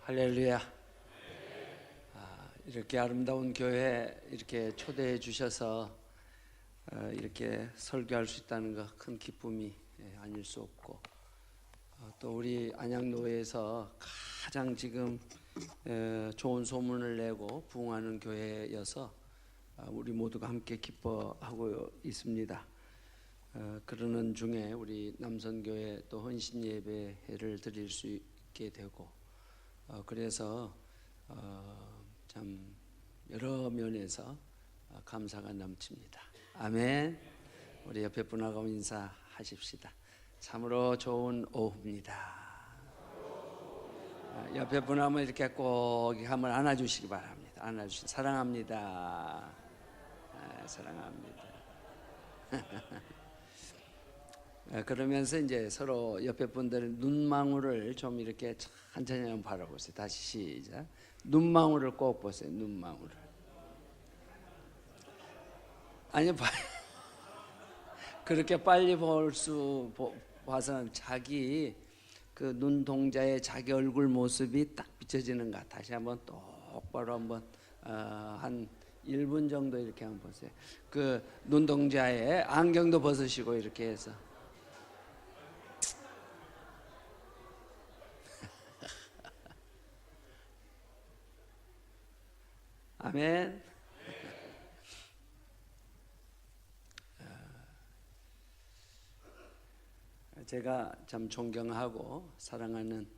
할렐루야. 이렇게 아름다운 교회 이렇게 초대해 주셔서 이렇게 설교할 수 있다는 거 큰 기쁨이 아닐 수 없고, 또 우리 안양노회에서 가장 지금 좋은 소문을 내고 부흥하는 교회여서 우리 모두가 함께 기뻐하고 있습니다. 그러는 중에 우리 남선교회 또 헌신 예배를 드릴 수 있게 되고, 그래서 참 여러 면에서 감사가 넘칩니다. 아멘. 우리 옆에 분하고 인사하십시다. 참으로 좋은 오후입니다. 옆에 분하면 이렇게 꼭 한번 안아주시기 바랍니다. 안아주시. 사랑합니다. 사랑합니다. 그러면서 이제 서로 옆에 분들의 눈망울을 좀 이렇게 천천히 한번 바라보세요. 다시 시작. 눈망울을 꼭 보세요. 눈망울을. 아니, 그렇게 빨리 봐서는 자기 그 눈동자에 자기 얼굴 모습이 딱 비춰지는 것. 다시 한번 똑바로 한번 한 1분 정도 이렇게 한번 보세요. 그 눈동자에 안경도 벗으시고 이렇게 해서. 아멘. 제가 참 존경하고 사랑하는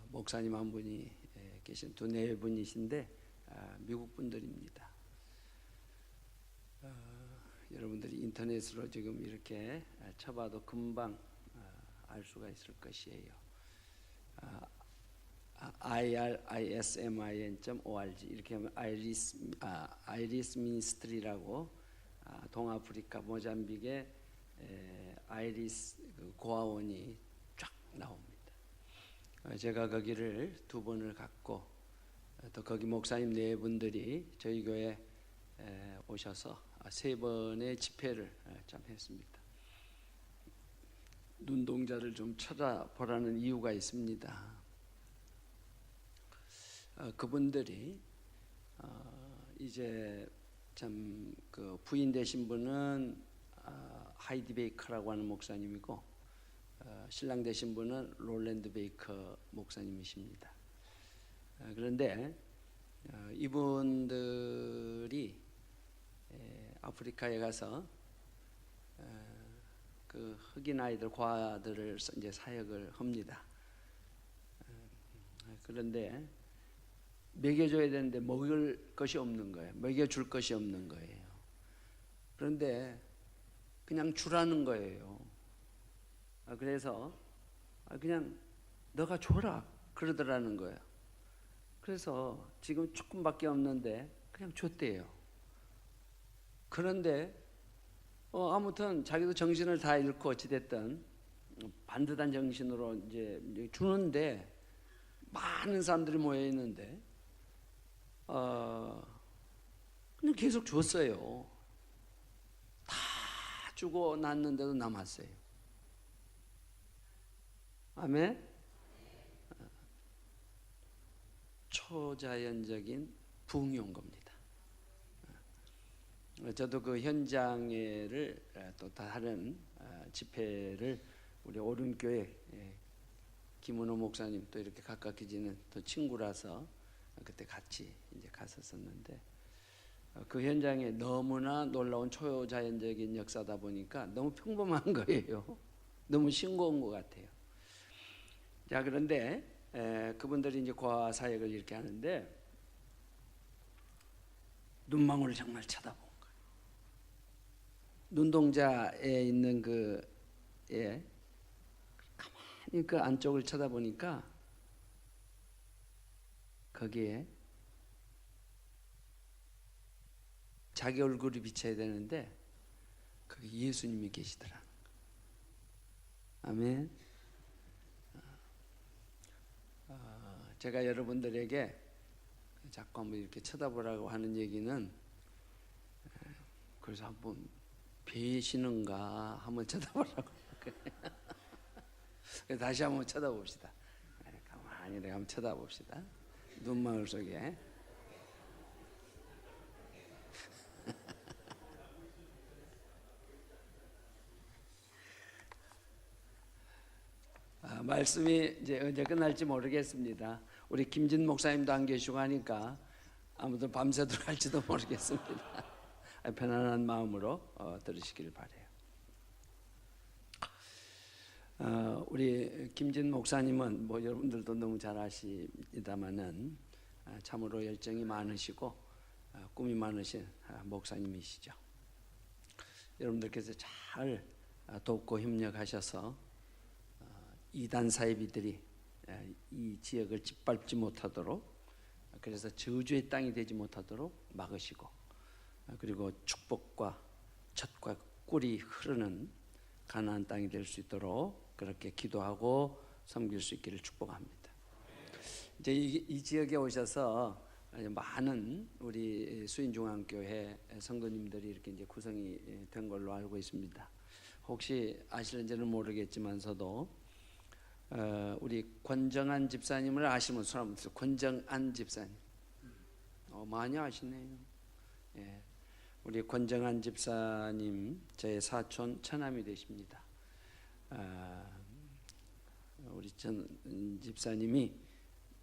목사님 한 분이 계신 네 분이신데 미국 분들입니다. 여러분들이 인터넷으로 지금 이렇게 쳐봐도 금방 알 수가 있을 것이에요. irismin.org 이렇게 하면 아이리스 미니스트리라고 동아프리카 모잠빅의 아이리스 고아원이 쫙 나옵니다. 제가 거기를 2번을 갔고, 또 거기 목사님 4분들이 저희 교회 오셔서 3번의 집회를 참 했습니다. 눈동자를 좀 쳐다보라는 이유가 있습니다. 그분들이 이제 참 그 부인 되신 분은 하이디 베이커라고 하는 목사님이고, 신랑 되신 분은 롤랜드 베이커 목사님이십니다. 그런데 이분들이 아프리카에 가서 그 흑인 아이들 고아들을 이제 사역을 합니다. 그런데 먹여줘야 되는데 먹을 것이 없는 거예요. 먹여줄 것이 없는 거예요. 그런데 그냥 주라는 거예요. 그래서 그냥 너가 줘라 그러더라는 거예요. 그래서 지금 조금밖에 없는데 그냥 줬대요. 그런데 아무튼 자기도 정신을 다 잃고 어찌됐든 반듯한 정신으로 이제 주는데, 많은 사람들이 모여 있는데 그냥 계속 줬어요. 다 주고 났는데도 남았어요. 아멘. 초자연적인 부흥이 온 겁니다. 저도 그 현장에를 또 다른 집회를 우리 오륜교회 김은호 목사님 또 이렇게 가깝게 지는 또 친구라서 그때 같이 이제 갔었었는데, 그 현장에 너무나 놀라운 초자연적인 역사다 보니까 너무 평범한 거예요. 너무 싱거운 것 같아요. 자, 그런데 그분들이 이제 고아 사역을 이렇게 하는데 눈망울을 정말 쳐다본 거예요. 눈동자에 있는 가만히 그 안쪽을 쳐다보니까 거기에 자기 얼굴이 비쳐야 되는데 거기 예수님이 계시더라. 아멘. 제가 여러분들에게 자꾸 한번 이렇게 쳐다보라고 하는 얘기는, 그래서 한번 배시는가 한번 쳐다보라고. 다시 한번 쳐다봅시다. 가만히 이렇게 한번 쳐다봅시다. 눈망울 속에. 말씀이 이제 언제 끝날지 모르겠습니다. 우리 김진 목사님도 안 계시고 하니까 아무튼 밤새도록 할지도 모르겠습니다. 편안한 마음으로 들으시길 바래요. 우리 김진 목사님은 뭐 여러분들도 너무 잘 아십니다만은 참으로 열정이 많으시고 꿈이 많으신 목사님이시죠. 여러분들께서 잘 돕고 협력하셔서 이단 사이비들이 이 지역을 짓밟지 못하도록, 그래서 저주의 땅이 되지 못하도록 막으시고, 그리고 축복과 젖과 꿀이 흐르는 가나안 땅이 될 수 있도록 그렇게 기도하고 섬길 수 있기를 축복합니다. 이제 이 지역에 오셔서 많은 우리 수인중앙교회 성도님들이 이렇게 이제 구성이 된 걸로 알고 있습니다. 혹시 아실는지는 모르겠지만서도 우리 권정한 집사님을 아시면 손 한번 드세요. 권정한 집사님. 많이 아시네요. 예. 우리 권정한 집사님 저의 사촌 처남이 되십니다. 우리 전 집사님이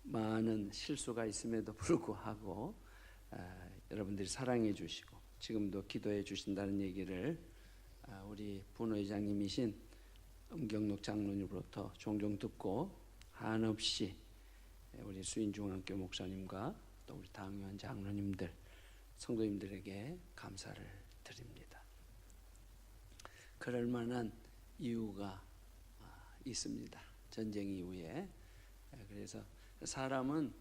많은 실수가 있음에도 불구하고 여러분들이 사랑해 주시고 지금도 기도해 주신다는 얘기를 우리 분회장님이신 엄경록 장로님으로부터 종종 듣고 한없이 우리 수인중앙교 목사님과 또 우리 당위원 장로님들 성도님들에게 감사를 드립니다. 그럴 만한 이유가 있습니다. 전쟁 이후에. 그래서 사람은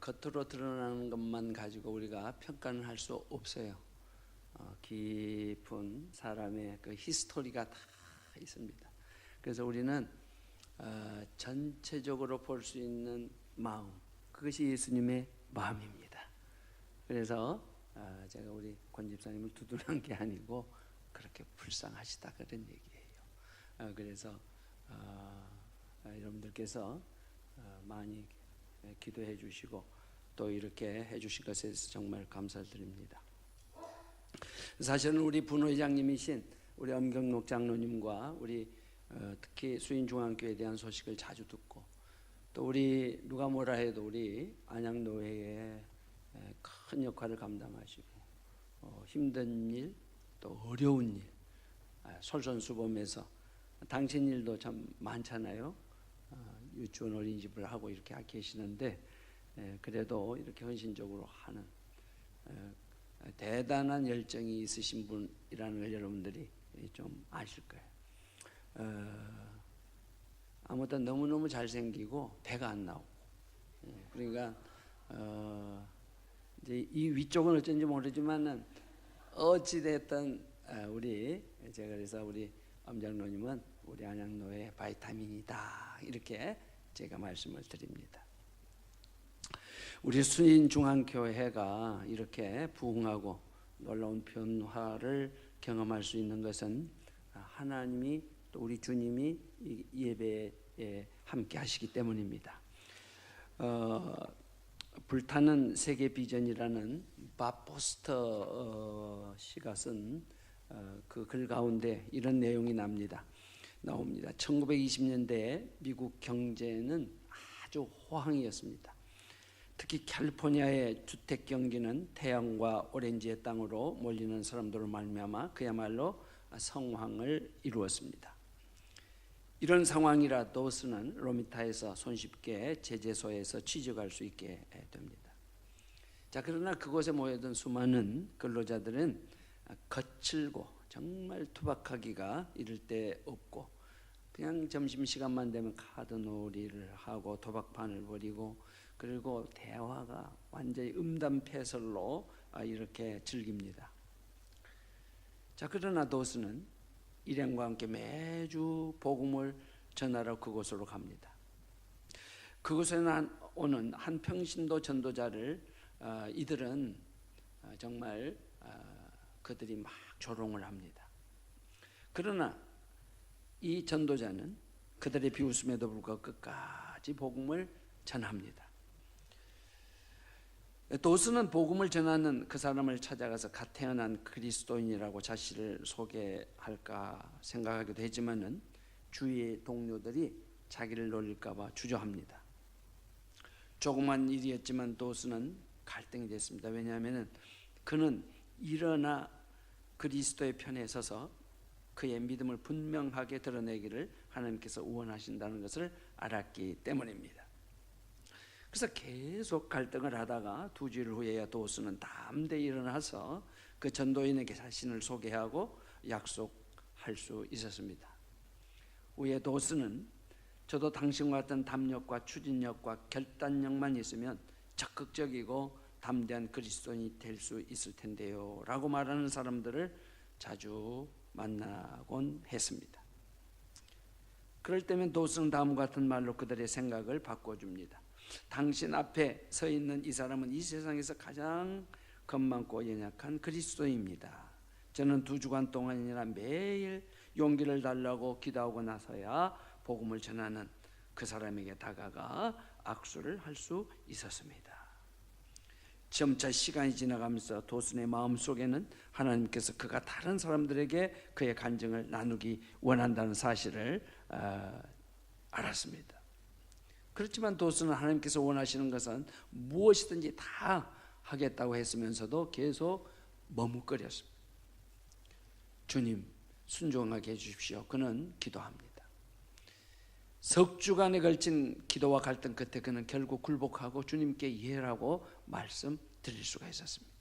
겉으로 드러나는 것만 가지고 우리가 평가는 할 수 없어요. 깊은 사람의 그 히스토리가 다 있습니다. 그래서 우리는 전체적으로 볼 수 있는 마음, 그것이 예수님의 마음입니다. 그래서 제가 우리 권 집사님을 두둔한 게 아니고 그렇게 불쌍하시다 그런 얘기예요. 그래서 여러분들께서 많이 기도해 주시고 또 이렇게 해 주신 것에 대해서 정말 감사드립니다. 사실은 우리 분회장님이신 우리 엄경록 장로님과 우리 특히 수인중앙교회에 대한 소식을 자주 듣고 또 우리 누가 뭐라 해도 우리 안양노회에 큰 역할을 감당하시고 힘든 일 또 어려운 일 솔선수범해서 당신 일도 참 많잖아요. 유치원 어린이집을 하고 이렇게 계시는데 그래도 이렇게 헌신적으로 하는 대단한 열정이 있으신 분이라는 걸 여러분들이 좀 아실 거예요. 아무튼 너무너무 잘생기고 배가 안 나오고 그러니까 이제 이 위쪽은 어쩐지 모르지만은 어찌됐든 우리 제가 그래서 우리 엄장로님은 우리 안양노회 바이타민이다 이렇게 제가 말씀을 드립니다. 우리 수인중앙교회가 이렇게 부흥하고 놀라운 변화를 경험할 수 있는 것은 하나님이 또 우리 주님이 이 예배에 함께 하시기 때문입니다. 불타는 세계 비전이라는 밥 포스터 씨가 쓴 그 글 가운데 이런 내용이 나옵니다. 1920년대에 미국 경제는 아주 호황이었습니다. 특히 캘리포니아의 주택 경기는 태양과 오렌지의 땅으로 몰리는 사람들로 말미암아 그야말로 성황을 이루었습니다. 이런 상황이라 도스는 로미타에서 손쉽게 제재소에서 취직할 수 있게 됩니다. 자, 그러나 그곳에 모여든 수많은 근로자들은 거칠고 정말 투박하기가 이를 데 없고 그냥 점심시간만 되면 카드놀이를 하고 도박판을 벌이고 그리고 대화가 완전히 음담패설로 이렇게 즐깁니다. 자, 그러나 도스는 일행과 함께 매주 복음을 전하러 그곳으로 갑니다. 그곳에 오는 한 평신도 전도자를 이들은 정말 그들이 막 조롱을 합니다. 그러나 이 전도자는 그들의 비웃음에도 불구하고 끝까지 복음을 전합니다. 도스는 복음을 전하는 그 사람을 찾아가서 갓 태어난 그리스도인이라고 자신을 소개할까 생각하기도 했지만은 주위의 동료들이 자기를 놀릴까 봐 주저합니다. 조그만 일이었지만 도스는 갈등이 됐습니다. 왜냐하면 그는 일어나 그리스도의 편에 서서 그의 믿음을 분명하게 드러내기를 하나님께서 원하신다는 것을 알았기 때문입니다. 그래서 계속 갈등을 하다가 2주일 후에야 도스는 담대히 일어나서 그 전도인에게 자신을 소개하고 약속할 수 있었습니다. 후에 도스는 저도 당신과 같은 담력과 추진력과 결단력만 있으면 적극적이고 담대한 그리스도인이 될 수 있을 텐데요 라고 말하는 사람들을 자주 만나곤 했습니다. 그럴 때면 도스는 다음과 같은 말로 그들의 생각을 바꿔줍니다. 당신 앞에 서 있는 이 사람은 이 세상에서 가장 겁많고 연약한 그리스도입니다. 저는 2주간 동안이나 매일 용기를 달라고 기도하고 나서야 복음을 전하는 그 사람에게 다가가 악수를 할 수 있었습니다. 점차 시간이 지나가면서 도슨의 마음속에는 하나님께서 그가 다른 사람들에게 그의 간증을 나누기 원한다는 사실을 알았습니다. 그렇지만 도슨은 하나님께서 원하시는 것은 무엇이든지 다 하겠다고 했으면서도 계속 머뭇거렸습니다. 주님, 순종하게 해주십시오. 그는 기도합니다. 석 주간에 걸친 기도와 갈등 끝에 그는 결국 굴복하고 주님께 이해라고 말씀드릴 수가 있었습니다.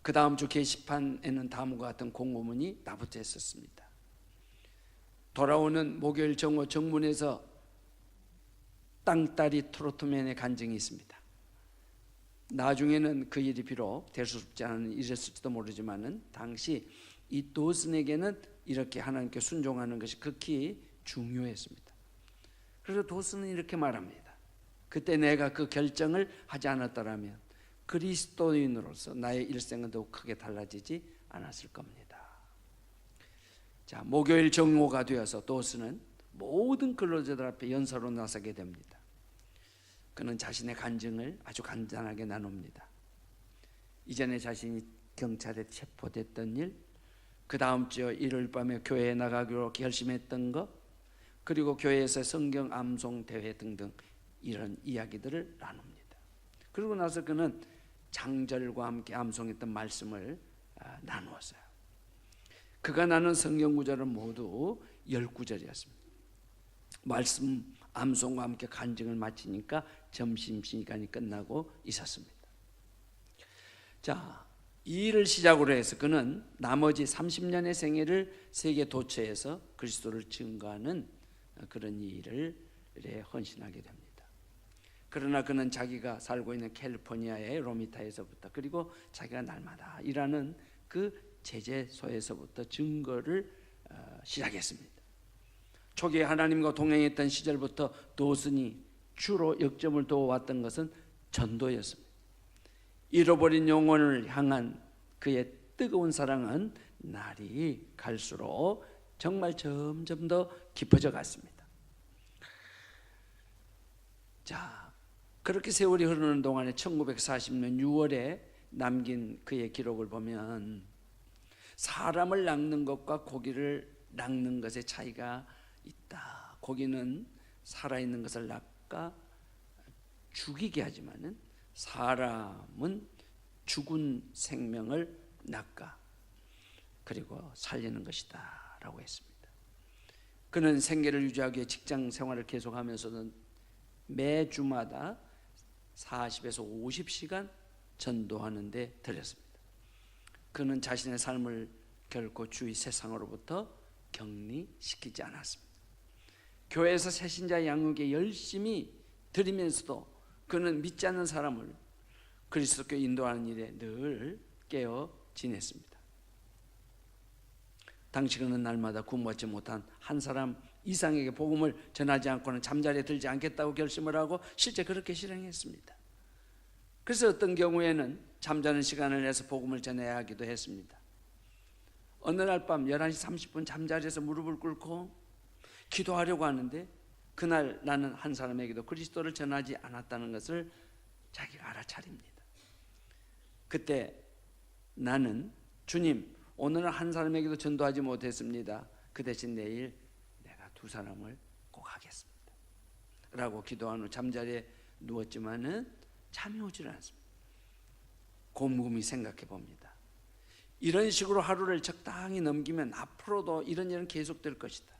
그 다음 주 게시판에는 다음과 같은 공고문이 나부터 있었습니다. 돌아오는 목요일 정오 정문에서 땅따리 트로트맨의 간증이 있습니다. 나중에는 그 일이 비록 대수롭지 않은 일이었을지도 모르지만은 당시 이 도슨에게는 이렇게 하나님께 순종하는 것이 극히 중요했습니다. 그래서 도슨은 이렇게 말합니다. 그때 내가 그 결정을 하지 않았더라면 그리스도인으로서 나의 일생은 더욱 크게 달라지지 않았을 겁니다. 자, 목요일 정오가 되어서 도슨은 모든 근로자들 앞에 연설로 나서게 됩니다. 그는 자신의 간증을 아주 간단하게 나눕니다. 이전에 자신이 경찰에 체포됐던 일, 그 다음 주 일요일 밤에 교회에 나가기로 결심했던 것, 그리고 교회에서 성경 암송 대회 등등 이런 이야기들을 나눕니다. 그러고 나서 그는 장절과 함께 암송했던 말씀을 나누었어요. 그가 나눈 성경 구절은 모두 10구절이었습니다. 말씀 암송과 함께 간증을 마치니까 점심시간이 끝나고 있었습니다. 자, 이 일을 시작으로 해서 그는 나머지 30년의 생애를 세계 도처에서 그리스도를 증거하는 그런 일에 헌신하게 됩니다. 그러나 그는 자기가 살고 있는 캘리포니아의 로미타에서부터 그리고 자기가 날마다 일하는 그 제재소에서부터 증거를 시작했습니다. 초기에 하나님과 동행했던 시절부터 도슨이 주로 역점을 두어왔던 것은 전도였습니다. 잃어버린 영혼을 향한 그의 뜨거운 사랑은 날이 갈수록 정말 점점 더 깊어져 갔습니다. 자, 그렇게 세월이 흐르는 동안에 1940년 6월에 남긴 그의 기록을 보면 사람을 낚는 것과 고기를 낚는 것의 차이가 있다. 고기는 살아있는 것을 낚아 죽이게 하지만은 사람은 죽은 생명을 낚아 그리고 살리는 것이다 라고 했습니다. 그는 생계를 유지하기 위해 직장 생활을 계속하면서는 매주마다 40에서 50시간 전도하는 데 들였습니다. 그는 자신의 삶을 결코 주위 세상으로부터 격리시키지 않았습니다. 교회에서 새신자 양육에 열심히 드리면서도 그는 믿지 않는 사람을 그리스도께 인도하는 일에 늘 깨어 지냈습니다. 당시 그는 날마다 구원받지 못한 한 사람 이상에게 복음을 전하지 않고는 잠자리에 들지 않겠다고 결심을 하고 실제 그렇게 실행했습니다. 그래서 어떤 경우에는 잠자는 시간을 내서 복음을 전해야 하기도 했습니다. 어느 날 밤 11시 30분 잠자리에서 무릎을 꿇고 기도하려고 하는데 그날 나는 한 사람에게도 그리스도를 전하지 않았다는 것을 자기가 알아차립니다. 그때 나는 주님, 오늘은 한 사람에게도 전도하지 못했습니다. 그 대신 내일 내가 2사람을 꼭 하겠습니다 라고 기도한 후 잠자리에 누웠지만은 잠이 오질 않습니다. 곰곰이 생각해 봅니다. 이런 식으로 하루를 적당히 넘기면 앞으로도 이런 일은 계속될 것이다.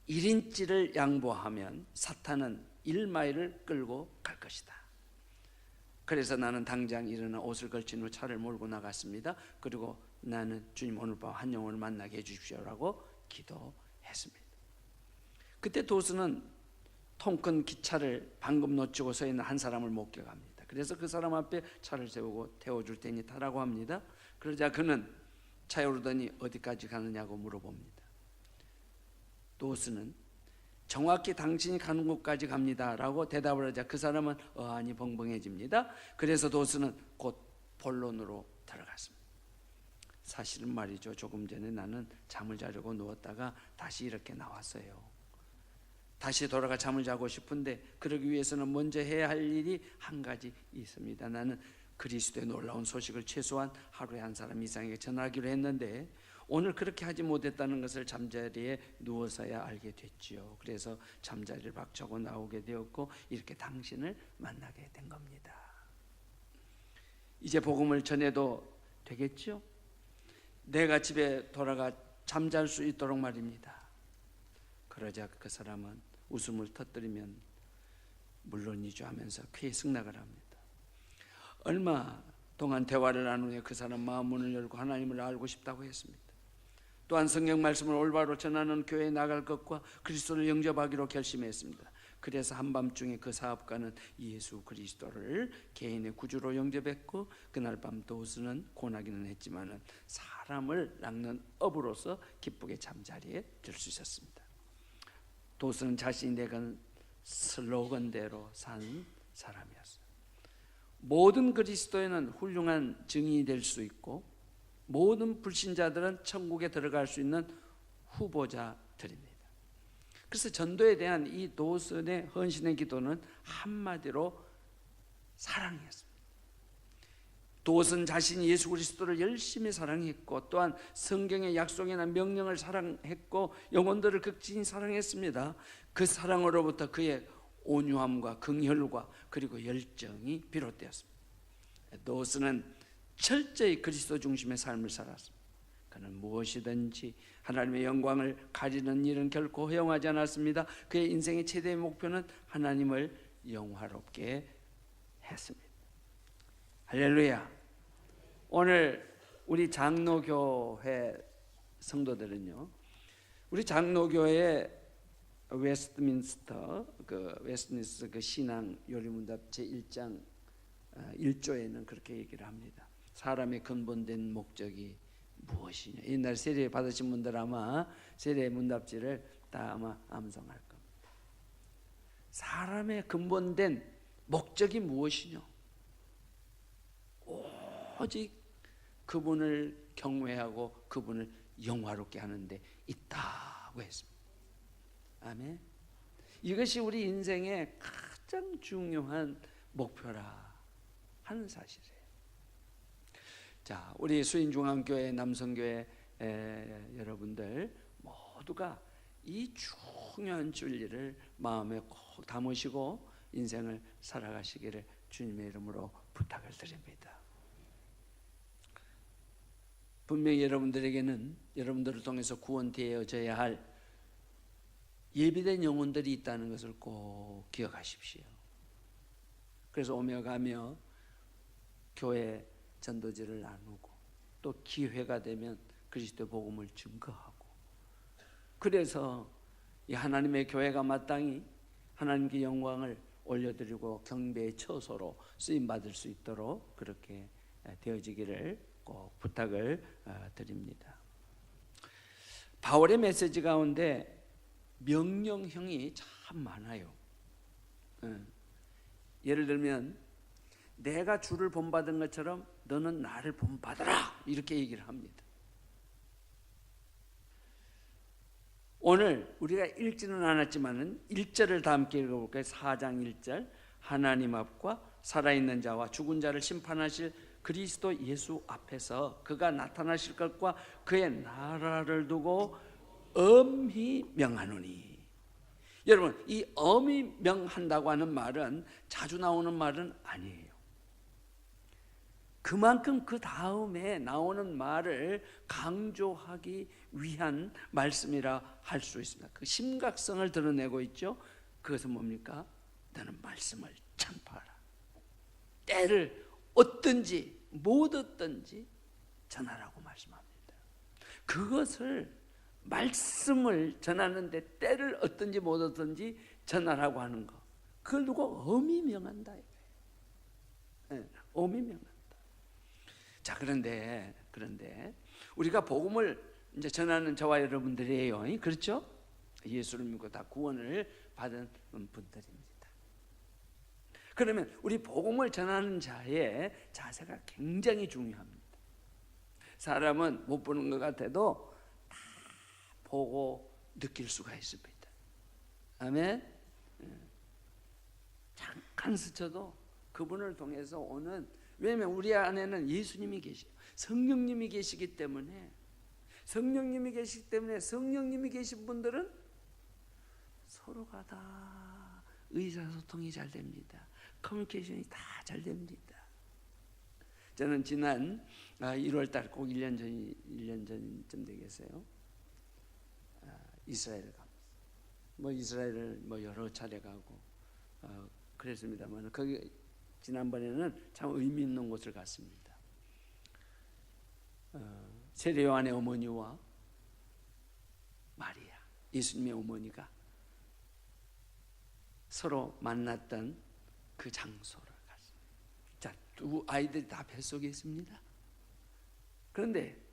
1인치를 양보하면 사탄은 1마일을 끌고 갈 것이다. 그래서 나는 당장 일어나 옷을 걸친 후 차를 몰고 나갔습니다. 그리고 나는 주님 오늘 밤 한 영혼을 만나게 해주십시오라고 기도했습니다. 그때 도수는 통큰 기차를 방금 놓치고 서 있는 한 사람을 목격합니다. 그래서 그 사람 앞에 차를 세우고 태워줄 테니 타라고 합니다. 그러자 그는 차에 오르더니 어디까지 가느냐고 물어봅니다. 도수는 정확히 당신이 가는 곳까지 갑니다 라고 대답을 하자 그 사람은 어안이 벙벙해집니다. 그래서 도수는 곧 본론으로 들어갔습니다. 사실은 말이죠, 조금 전에 나는 잠을 자려고 누웠다가 다시 이렇게 나왔어요. 다시 돌아가 잠을 자고 싶은데 그러기 위해서는 먼저 해야 할 일이 한 가지 있습니다. 나는 그리스도의 놀라운 소식을 최소한 하루에 한 사람 이상에게 전하기로 했는데 오늘 그렇게 하지 못했다는 것을 잠자리에 누워서야 알게 됐지요. 그래서 잠자리를 박차고 나오게 되었고 이렇게 당신을 만나게 된 겁니다. 이제 복음을 전해도 되겠죠? 내가 집에 돌아가 잠잘 수 있도록 말입니다. 그러자 그 사람은 웃음을 터뜨리면 물론이죠 하면서 쾌히 승낙을 합니다. 얼마 동안 대화를 나눈 후에 그 사람 마음 문을 열고 하나님을 알고 싶다고 했습니다. 또한 성경 말씀을 올바로 전하는 교회에 나갈 것과 그리스도를 영접하기로 결심했습니다. 그래서 한밤중에 그 사업가는 예수 그리스도를 개인의 구주로 영접했고 그날 밤 도수는 고나기는 했지만 사람을 낚는 업으로서 기쁘게 잠자리에 들 수 있었습니다. 도수는 자신이 내건 슬로건대로 산 사람이었어요. 모든 그리스도인은 훌륭한 증인이 될 수 있고 모든 불신자들은 천국에 들어갈 수 있는 후보자들입니다. 그래서 전도에 대한 이 도슨의 헌신의 기도는 한마디로 사랑이었습니다. 도슨 자신이 예수 그리스도를 열심히 사랑했고 또한 성경의 약속이나 명령을 사랑했고 영혼들을 극진히 사랑했습니다. 그 사랑으로부터 그의 온유함과 긍휼과 그리고 열정이 비롯되었습니다. 도슨은 철저히 그리스도 중심의 삶을 살았습니다. 그는 무엇이든지 하나님의 영광을 가리는 일은 결코 허용하지 않았습니다. 그의 인생의 최대의 목표는 하나님을 영화롭게 했습니다. 할렐루야. 오늘 우리 장로교회 성도들은요, 우리 장로교회 웨스트민스터 그 신앙 요리문답 제1장 1조에는 그렇게 얘기를 합니다. 사람의 근본된 목적이 무엇이냐. 옛날 세례 받으신 분들 아마 세례 문답지를 다 아마 암송할 겁니다. 사람의 근본된 목적이 무엇이냐. 오직 그분을 경외하고 그분을 영화롭게 하는 데 있다고 했습니다. 아멘. 이것이 우리 인생의 가장 중요한 목표라 하는 사실이에요. 자, 우리 수인중앙교회 남성교회 여러분들 모두가 이 중요한 진리를 마음에 꼭 담으시고 인생을 살아가시기를 주님의 이름으로 부탁을 드립니다. 분명히 여러분들에게는 여러분들을 통해서 구원되어져야 할 예비된 영혼들이 있다는 것을 꼭 기억하십시오. 그래서 오며 가며 교회 전도지를 나누고 또 기회가 되면 그리스도의 복음을 증거하고, 그래서 이 하나님의 교회가 마땅히 하나님께 영광을 올려드리고 경배의 처소로 쓰임받을 수 있도록 그렇게 되어지기를 꼭 부탁을 드립니다. 바울의 메시지 가운데 명령형이 참 많아요. 예를 들면 내가 주를 본받은 것처럼 너는 나를 본받아라 이렇게 얘기를 합니다. 오늘 우리가 읽지는 않았지만은 1절을 다 함께 읽어볼까요? 4장 1절. 하나님 앞과 살아있는 자와 죽은 자를 심판하실 그리스도 예수 앞에서 그가 나타나실 것과 그의 나라를 두고 엄히 명하노니. 여러분, 이 엄히 명한다고 하는 말은 자주 나오는 말은 아니에요. 그만큼 그 다음에 나오는 말을 강조하기 위한 말씀이라 할 수 있습니다. 그 심각성을 드러내고 있죠. 그것은 뭡니까? 너는 말씀을 전파하라. 때를 얻든지 못 얻든지 전하라고 말씀합니다. 그것을 말씀을 전하는데 때를 얻든지 못 얻든지 전하라고 하는 거, 그걸 누가 엄히 명한다 이거예요. 네, 엄히 명한다. 자, 그런데 우리가 복음을 이제 전하는 저와 여러분들이에요. 그렇죠? 예수를 믿고 다 구원을 받은 분들입니다. 그러면 우리 복음을 전하는 자의 자세가 굉장히 중요합니다. 사람은 못 보는 것 같아도 다 보고 느낄 수가 있습니다. 아멘. 잠깐 스쳐도 그분을 통해서 오는, 왜냐하면 우리 안에는 예수님이 계시고 성령님이 계시기 때문에, 성령님이 계신 분들은 서로가 다 의사소통이 잘 됩니다. 커뮤니케이션이 다 잘 됩니다. 저는 지난 1월 달 꼭 1년 전쯤 되겠어요. 이스라엘을 갑니다. 이스라엘을 여러 차례 가고 그랬습니다만, 거기 지난번에는 참 의미 있는 곳을 갔습니다. 세례 요한의 어머니와 마리아, 예수님의 어머니가 서로 만났던 그 장소를 갔습니다. 자, 두 아이들이 다 뱃속에 있습니다. 그런데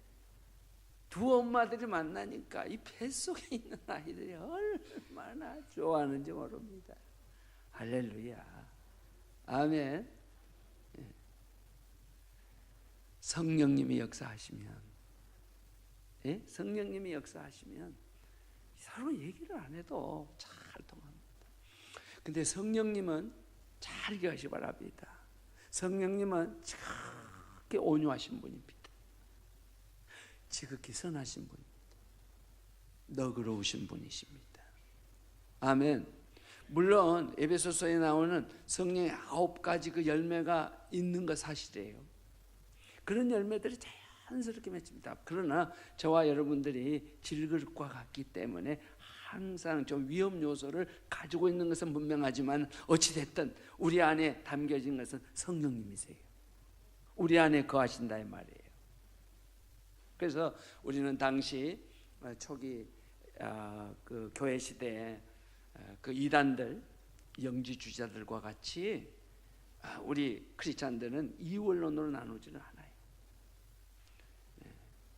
두 엄마들이 만나니까 이 뱃속에 있는 아이들이 얼마나 좋아하는지 모릅니다. 할렐루야. 아멘. 성령님이 역사하시면, 성령님이 역사하시면 서로 얘기를 안 해도 잘 통합니다. 근데 성령님은 잘 기억하시기 바랍니다. 성령님은 지극히 온유하신 분입니다. 지극히 선하신 분입니다. 너그러우신 분이십니다. 아멘. 물론 에베소서에 나오는 성령의 9가지 그 열매가 있는 것 사실이에요. 그런 열매들이 자연스럽게 맺힙니다. 그러나 저와 여러분들이 질그릇과 같기 때문에 항상 좀 위험 요소를 가지고 있는 것은 분명하지만, 어찌됐든 우리 안에 담겨진 것은 성령님이세요. 우리 안에 거하신다 이 말이에요. 그래서 우리는 당시 초기 그 교회 시대에 그 이단들, 영지주의자들과 같이 우리 크리스찬들은 이원론으로 나누지는 않아요.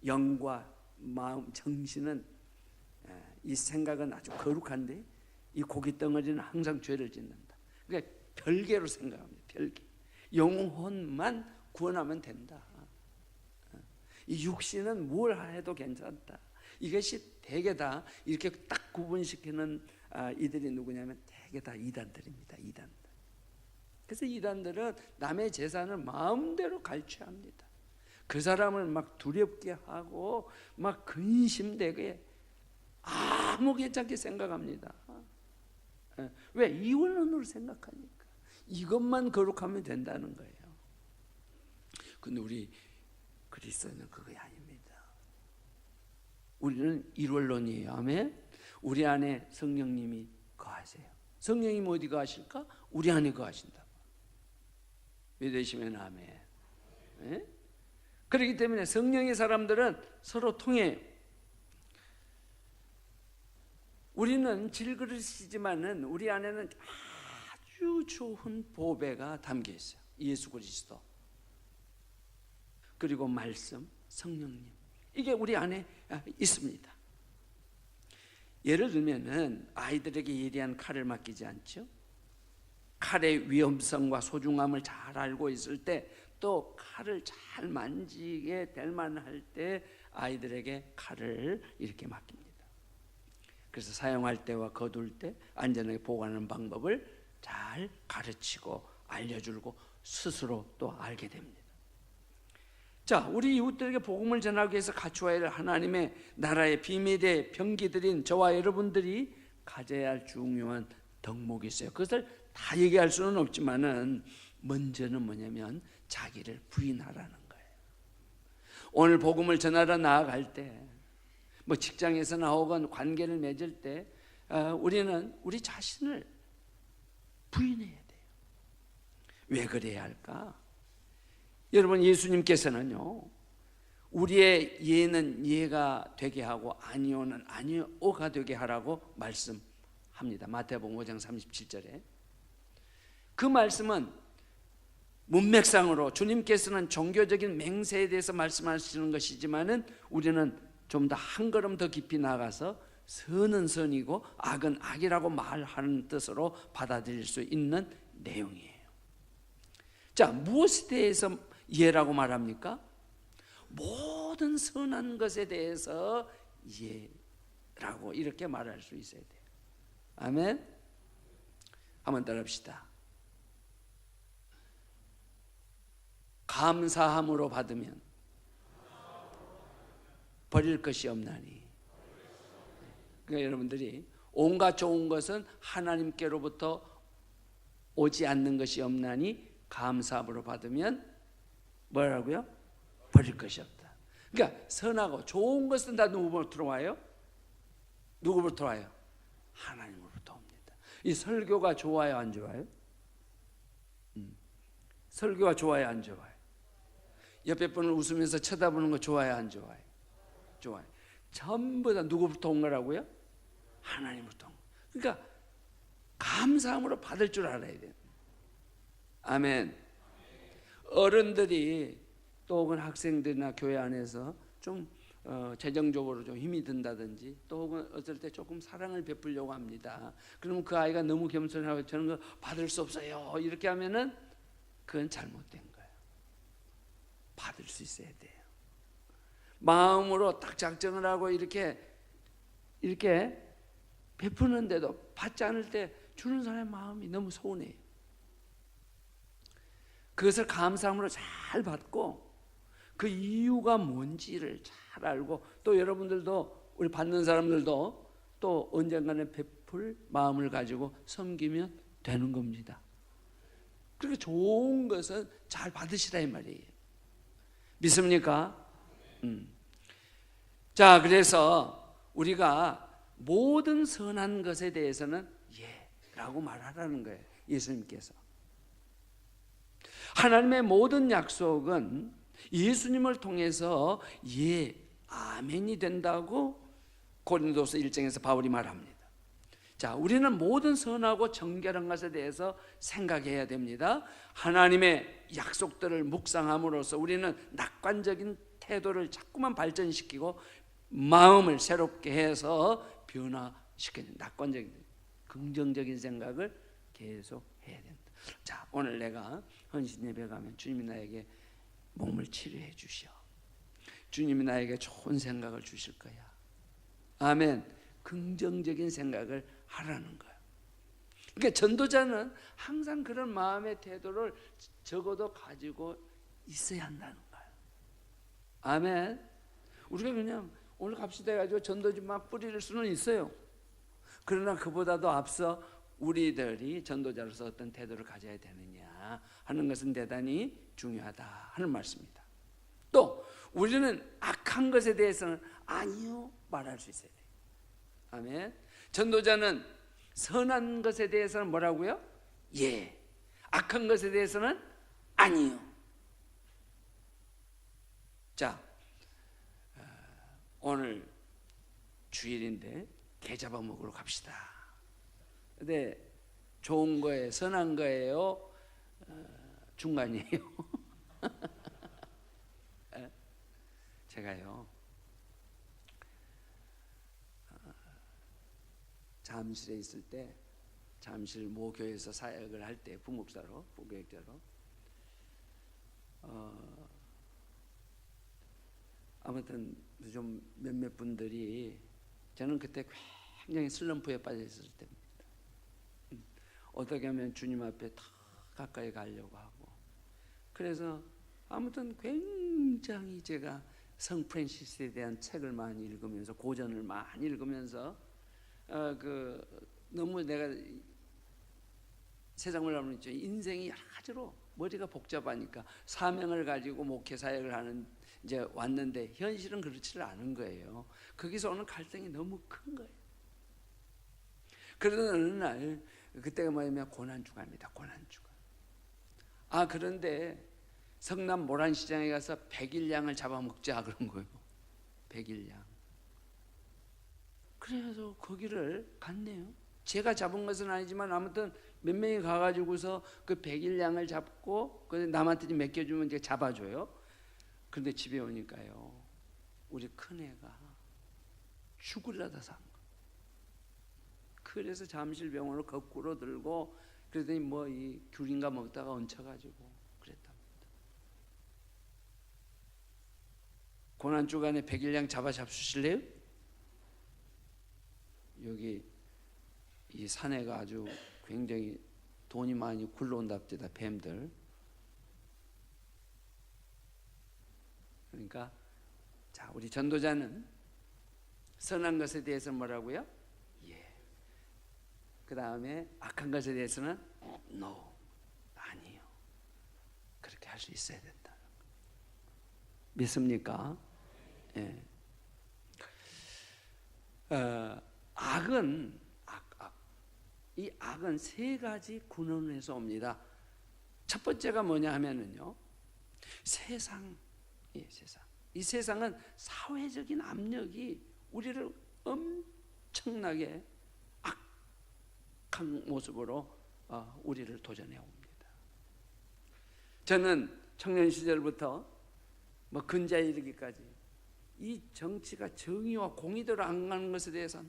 영과 마음, 정신은, 이 생각은 아주 거룩한데 이 고기 덩어리는 항상 죄를 짓는다. 그러니까 별개로 생각합니다. 별개. 영혼만 구원하면 된다. 이 육신은 뭘 해도 괜찮다. 이것이 대개 다 이렇게 딱 구분시키는 이들이 누구냐면 대개 다 이단들입니다. 이단들. 그래서 이단들은 남의 재산을 마음대로 갈취합니다. 그 사람을 막 두렵게 하고 막 근심되게 아무 괜찮게 생각합니다. 왜? 이원론으로 생각하니까. 이것만 거룩하면 된다는 거예요. 근데 우리 그리스도는 그거 아닙니다. 우리는 일원론이에요. 아멘. 우리 안에 성령님이 거하세요. 성령님이 어디 거하실까? 우리 안에 거하신다. 믿으시면 아멘. 네? 그렇기 때문에 성령의 사람들은 서로 통해요. 우리는 질그릇이지만은 우리 안에는 아주 좋은 보배가 담겨 있어요. 예수 그리스도, 그리고 말씀, 성령님, 이게 우리 안에 있습니다. 예를 들면은 아이들에게 예리한 칼을 맡기지 않죠. 칼의 위험성과 소중함을 잘 알고 있을 때, 또 칼을 잘 만지게 될 만할 때 아이들에게 칼을 이렇게 맡깁니다. 그래서 사용할 때와 거둘 때 안전하게 보관하는 방법을 잘 가르치고 알려주고 스스로 또 알게 됩니다. 자, 우리 이웃들에게 복음을 전하기 위해서 갖추어야 할 하나님의 나라의 비밀의 병기들인 저와 여러분들이 가져야 할 중요한 덕목이 있어요. 그것을 다 얘기할 수는 없지만은 먼저는 뭐냐면 자기를 부인하라는 거예요. 오늘 복음을 전하러 나아갈 때, 뭐 직장에서나 혹은 관계를 맺을 때 우리는 우리 자신을 부인해야 돼요. 왜 그래야 할까? 여러분, 예수님께서는요, 우리의 예는 예가 되게 하고 아니오는 아니오가 되게 하라고 말씀합니다. 마태복음 5장 37절에. 그 말씀은 문맥상으로 주님께서는 종교적인 맹세에 대해서 말씀하시는 것이지만은 우리는 좀 더 한 걸음 더 깊이 나가서 선은 선이고 악은 악이라고 말하는 뜻으로 받아들일 수 있는 내용이에요. 자, 무엇에 대해서 예라고 말합니까? 모든 선한 것에 대해서 예라고 이렇게 말할 수 있어야 돼요. 아멘. 한번 따라합시다. 감사함으로 받으면 버릴 것이 없나니. 그러니까 여러분들이 온갖 좋은 것은 하나님께로부터 오지 않는 것이 없나니 감사함으로 받으면 뭐라고요? 버릴 것이 없다. 그러니까 선하고 좋은 것은 다 누구로부터 와요? 누구로부터 와요? 하나님으로부터 옵니다. 이 설교가 좋아요, 안 좋아요? 설교가 좋아요, 안 좋아요? 옆에 분을 웃으면서 쳐다보는 거 좋아요, 안 좋아요? 좋아요. 전부 다 누구부터 온 거라고요? 하나님부터 온 거. 그러니까 감사함으로 받을 줄 알아야 돼요. 아멘. 어른들이 또 혹은 학생들이나 교회 안에서 좀 재정적으로 좀 힘이 든다든지 또 혹은 어떨 때 조금 사랑을 베풀려고 합니다. 그러면 그 아이가 너무 겸손하고 저는 거 받을 수 없어요 이렇게 하면은 그건 잘못된 거예요. 받을 수 있어야 돼요. 마음으로 딱 작정을 하고 이렇게 베푸는데도 받지 않을 때 주는 사람의 마음이 너무 서운해요. 그것을 감사함으로 잘 받고 그 이유가 뭔지를 잘 알고 또 여러분들도 우리 받는 사람들도 또 언젠가는 베풀 마음을 가지고 섬기면 되는 겁니다. 그렇게 좋은 것은 잘 받으시라 이 말이에요. 믿습니까? 자, 그래서 우리가 모든 선한 것에 대해서는 예라고 말하라는 거예요. 예수님께서. 하나님의 모든 약속은 예수님을 통해서 아멘이 된다고 고린도서 1장에서 바울이 말합니다. 자, 우리는 모든 선하고 정결한 것에 대해서 생각해야 됩니다. 하나님의 약속들을 묵상함으로써 우리는 낙관적인 태도를 자꾸만 발전시키고 마음을 새롭게 해서 변화시키는 낙관적인 긍정적인 생각을 계속 해야 된다. 자, 오늘 내가 헌신 예배 가면 주님이 나에게 몸을 치료해 주셔. 주님이 나에게 좋은 생각을 주실 거야. 아멘. 긍정적인 생각을 하라는 거예요. 그러니까 전도자는 항상 그런 마음의 태도를 적어도 가지고 있어야 한다는 거예요. 아멘. 우리가 그냥 오늘 갑시다 해가지고 전도지 막 뿌릴 수는 있어요. 그러나 그보다도 앞서 우리들이 전도자로서 어떤 태도를 가져야 되느냐 하는 것은 대단히 중요하다 하는 말씀입니다. 또 우리는 악한 것에 대해서는 아니요 말할 수 있어야 돼요. 아멘. 전도자는 선한 것에 대해서는 뭐라고요? 예. 악한 것에 대해서는 아니요. 자, 오늘 주일인데 게 잡아먹으러 갑시다. 근데 좋은 거예요? 선한 거예요? 중간이에요? 제가요 잠실에 있을 때 잠실 모교에서 사역을 할 때 부목사로 부교육자로 아무튼 좀 몇몇 분들이 저는 그때 굉장히 슬럼프에 빠져 있을 때입니다. 어떻게 하면 주님 앞에 더 가까이 가려고 하고, 그래서 아무튼 굉장히 제가 성 프란시스에 대한 책을 많이 읽으면서, 고전을 많이 읽으면서 너무 내가 세상을 알면 인생이 여러 가지로 머리가 복잡하니까 사명을 가지고 목회 사역을 하는 이제 왔는데, 현실은 그렇지를 않은 거예요. 거기서 오는 갈등이 너무 큰 거예요. 그러던 어느 날, 그때가 뭐냐면 고난주간입니다. 고난주간. 그런데 성남 모란시장에 가서 100일양을 잡아먹자 그런 거예요. 100일양. 그래서 거기를 갔네요. 제가 잡은 것은 아니지만 아무튼 몇 명이 가가지고서 그 100일양을 잡고 남한테 좀 맡겨주면 이제 잡아줘요. 그런데 집에 오니까요, 우리 큰애가 죽으려다 산 거. 그래서 잠실병원으로 거꾸로 들고, 그러더니 뭐 이 귤인가 먹다가 얹혀가지고 그랬답니다. 고난주간에 100일양 잡수실래요? 여기 이 사내가 아주 굉장히 돈이 많이 굴러온답니다. 뱀들. 그러니까 자, 우리 전도자는 선한 것에 대해서 뭐라고요? 예. 그 다음에 악한 것에 대해서는 no, 아니요. 그렇게 할 수 있어야 된다. 믿습니까? 예. 이 악은 세 가지 근원에서 옵니다. 첫 번째가 뭐냐 하면은요, 세상. 이 세상은 사회적인 압력이 우리를 엄청나게 악한 모습으로 우리를 도전해 옵니다. 저는 청년 시절부터 뭐 근자에 이르기까지 이 정치가 정의와 공의대로 안 가는 것에 대해서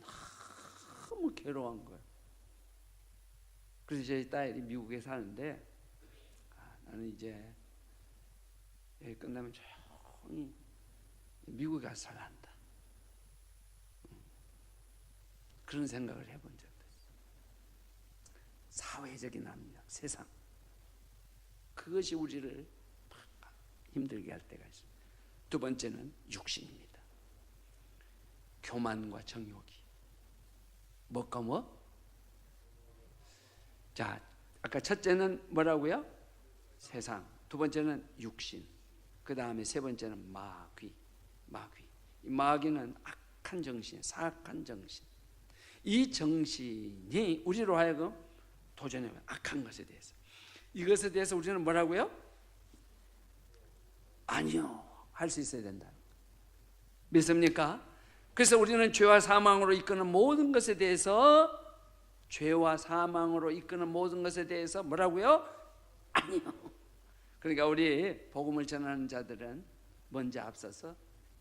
너무 괴로워한 거예요. 그래서 저희 딸이 미국에 사는데, 나는 이제 여기 끝나면 조용히 미국에 가서 살란다, 그런 생각을 해본 적도 있어요. 사회적인 압력, 세상, 그것이 우리를 힘들게 할 때가 있어요. 두 번째는 육신입니다. 교만과 정욕이. 뭐가 뭐? 자, 아까 첫째는 뭐라고요? 세상. 두 번째는 육신. 그 다음에 세 번째는 마귀. 이 마귀는 악한 정신, 사악한 정신. 이 정신이 우리로 하여금 도전해, 악한 것에 대해서. 이것에 대해서 우리는 뭐라고요? 아니요, 할 수 있어야 된다. 믿습니까? 그래서 우리는 죄와 사망으로 이끄는 모든 것에 대해서, 죄와 사망으로 이끄는 모든 것에 대해서 뭐라고요? 아니요. 그러니까 우리 복음을 전하는 자들은 먼저 앞서서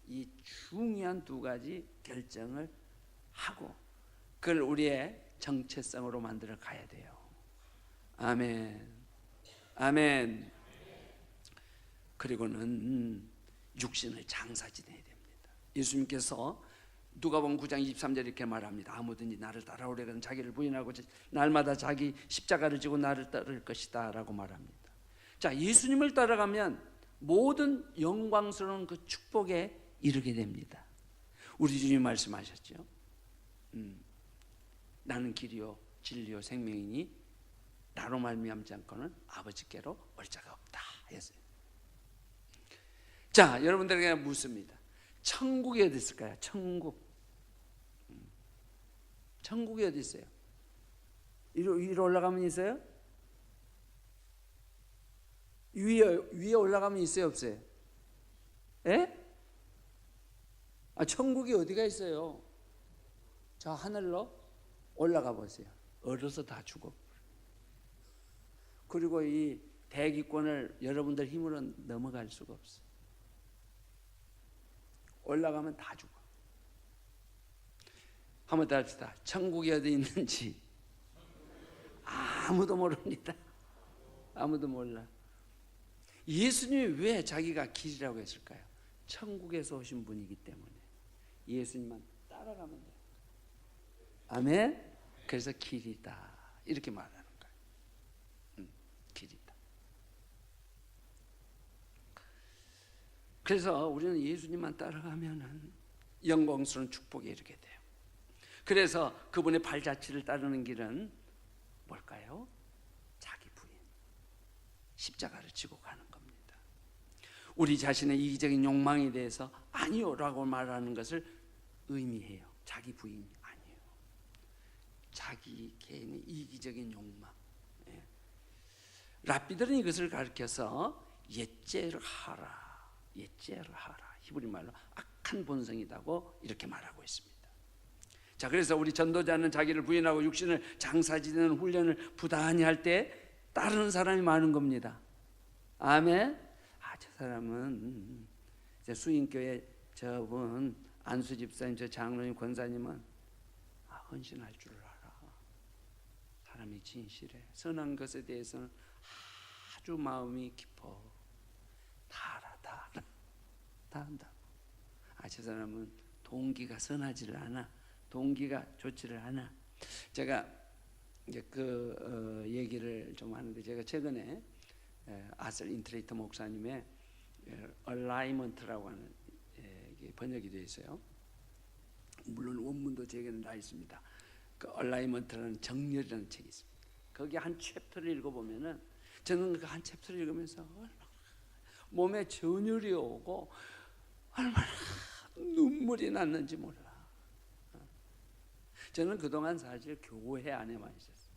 이 중요한 두 가지 결정을 하고, 그걸 우리의 정체성으로 만들어 가야 돼요. 아멘. 아멘. 그리고는 육신을 장사 지내야 됩니다. 예수님께서 누가복음 9장 23절 이렇게 말합니다. 아무든지 나를 따라오려거든 자기를 부인하고 날마다 자기 십자가를 지고 나를 따를 것이다 라고 말합니다. 자, 예수님을 따라가면 모든 영광스러운 그 축복에 이르게 됩니다. 우리 주님 말씀하셨죠. 나는 길이요 진리요 생명이니 나로 말미암지 않고는 아버지께로 올 자가 없다 했어요. 자, 여러분들에게 묻습니다. 천국이 어디 있을까요? 천국이 어디 있어요? 위로 올라가면 있어요? 위에 올라가면 있어요, 없어요? 예? 천국이 어디가 있어요? 저 하늘로 올라가 보세요. 얼어서 다 죽어. 그리고 이 대기권을 여러분들 힘으로 넘어갈 수가 없어. 올라가면 다 죽어. 한번 더 합시다. 천국이 어디 있는지 아무도 모릅니다. 아무도 몰라. 예수님이 왜 자기가 길이라고 했을까요? 천국에서 오신 분이기 때문에 예수님만 따라가면 돼요. 아멘. 그래서 길이다 이렇게 말하는 거예요. 길이다. 그래서 우리는 예수님만 따라가면은 영광스러운 축복에 이르게 돼요. 그래서 그분의 발자취를 따르는 길은 뭘까요? 자기 부인, 십자가를 지고 가는 겁니다. 우리 자신의 이기적인 욕망에 대해서 아니요라고 말하는 것을 의미해요. 자기 부인이 아니에요. 자기 개인의 이기적인 욕망. 예. 랍비들은 이것을 가르쳐서 옛죄를 하라, 옛죄를 하라. 히브리 말로 악한 본성이라고 이렇게 말하고 있습니다. 자, 그래서 우리 전도자는 자기를 부인하고 육신을 장사지는 훈련을 부단히 할 때 따르는 사람이 많은 겁니다. 아멘. 저 사람은 이제 수인교회 저분 안수 집사님, 저 장로님, 권사님은 헌신할 줄 알아. 사람이 진실해. 선한 것에 대해서는 아주 마음이 깊어. 다 알아, 다 알아. 다 안다고. 저 사람은 동기가 선하지를 않아. 동기가 좋지를 않아. 제가 이제 그 얘기를 좀 하는데, 제가 최근에 아셀 인트레이터 목사님의 얼라이먼트라고 하는 번역이 되어 있어요. 물론 원문도 제게는 다 있습니다. 그 얼라이먼트라는 정렬이라는 책이 있습니다. 거기 한 챕터를 읽어보면은 저는 그 한 챕터를 읽으면서 몸에 전율이 오고 얼마나 눈물이 났는지 몰라. 저는 그동안 사실 교회 안에만 있었어요.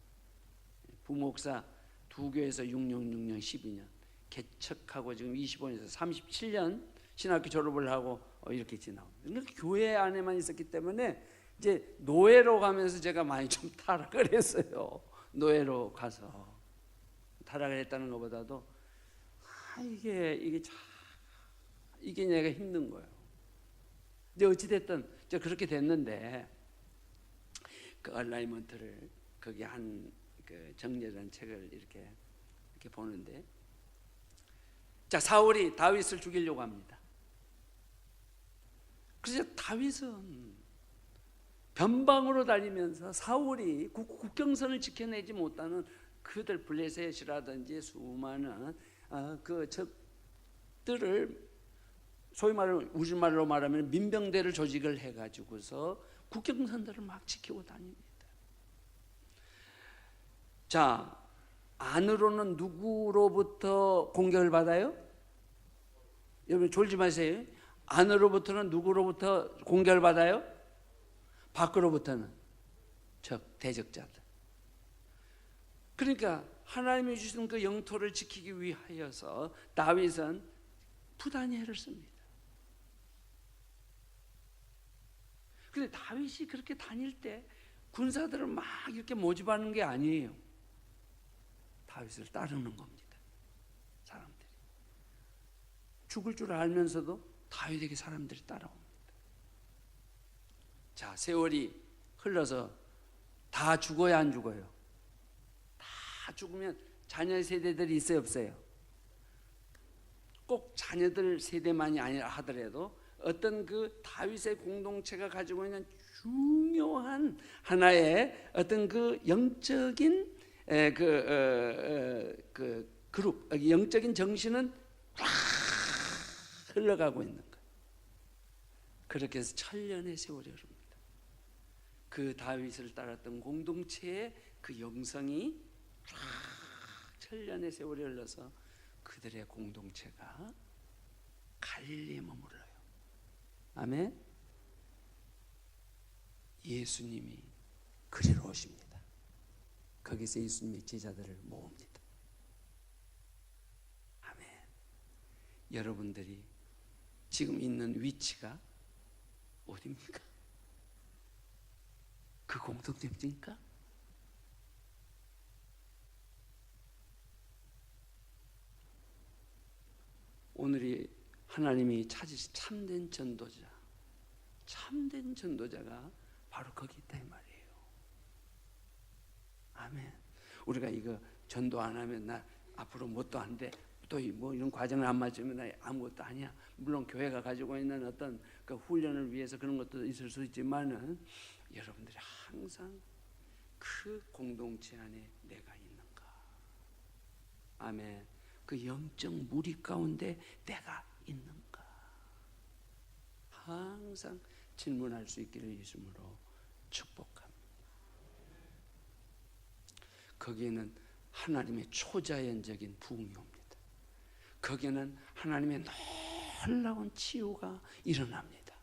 부목사 두 교회에서 6년 12년 개척하고 지금 25년에서 37년 신학교 졸업을 하고 이렇게 지나옵니다. 그러니까 교회 안에만 있었기 때문에 이제 노예로 가면서 제가 많이 좀 타락을 했어요. 노예로 가서 타락을 했다는 것보다도 이게 내가 힘든 거예요. 근데 어찌됐든 그렇게 됐는데, 그 얼라이먼트를 거기 한 그 정리라는 책을 이렇게 보는데, 자, 사울이 다윗을 죽이려고 합니다. 그래서 다윗은 변방으로 다니면서 사울이 국경선을 지켜내지 못하는 그들 블레셋이라든지 수많은 그 적들을, 소위 말하면 우리말로 말하면 민병대를 조직을 해가지고서 국경선들을 막 지키고 다닙니다. 자, 안으로는 누구로부터 공격을 받아요? 여러분 졸지 마세요. 안으로부터는 누구로부터 공격을 받아요? 밖으로부터는 대적자들. 그러니까 하나님이 주신 그 영토를 지키기 위하여서 다윗은 부단히 애를 씁니다. 그런데 다윗이 그렇게 다닐 때 군사들을 막 이렇게 모집하는 게 아니에요. 다윗을 따르는 겁니다. 사람들이 죽을 줄 알면서도 다윗에게 사람들이 따라옵니다. 자, 세월이 흘러서 다 죽어야 안 죽어요? 다 죽으면 자녀 세대들이 있어요, 없어요? 꼭 자녀들 세대만이 아니라 하더라도 어떤 그 다윗의 공동체가 가지고 있는 중요한 하나의 어떤 그 영적인 그룹, 영적인 정신은 쫙 흘러가고 있는 거예요. 그렇게 해서 천년의 세월이 흐릅니다. 그 다윗을 따랐던 공동체의 그 영성이 쫙 천년의 세월이 흘러서 그들의 공동체가 갈릴리에 머물러요. 아멘. 예수님이 그리로 오십니다. 거기서 예수님의 제자들을 모읍니다. 아멘. 여러분들이 지금 있는 위치가 어디입니까? 그 공동체입니까? 오늘이 하나님이 찾으신 참된 전도자가 바로 거기 있다 이 말이에요. 아멘. 우리가 이거 전도 안 하면 나 앞으로 뭣도 안 돼, 또 뭐 이런 과정을 안 맞으면 아무것도 아니야. 물론 교회가 가지고 있는 어떤 그 훈련을 위해서 그런 것도 있을 수 있지만은 여러분들이 항상 그 공동체 안에 내가 있는가? 아멘. 그 영적 무리 가운데 내가 있는가? 항상 질문할 수 있기를 예수님으로 축복합니다. 거기에는 하나님의 초자연적인 부흥이 옵니다. 거기에는 하나님의 놀라운 치유가 일어납니다.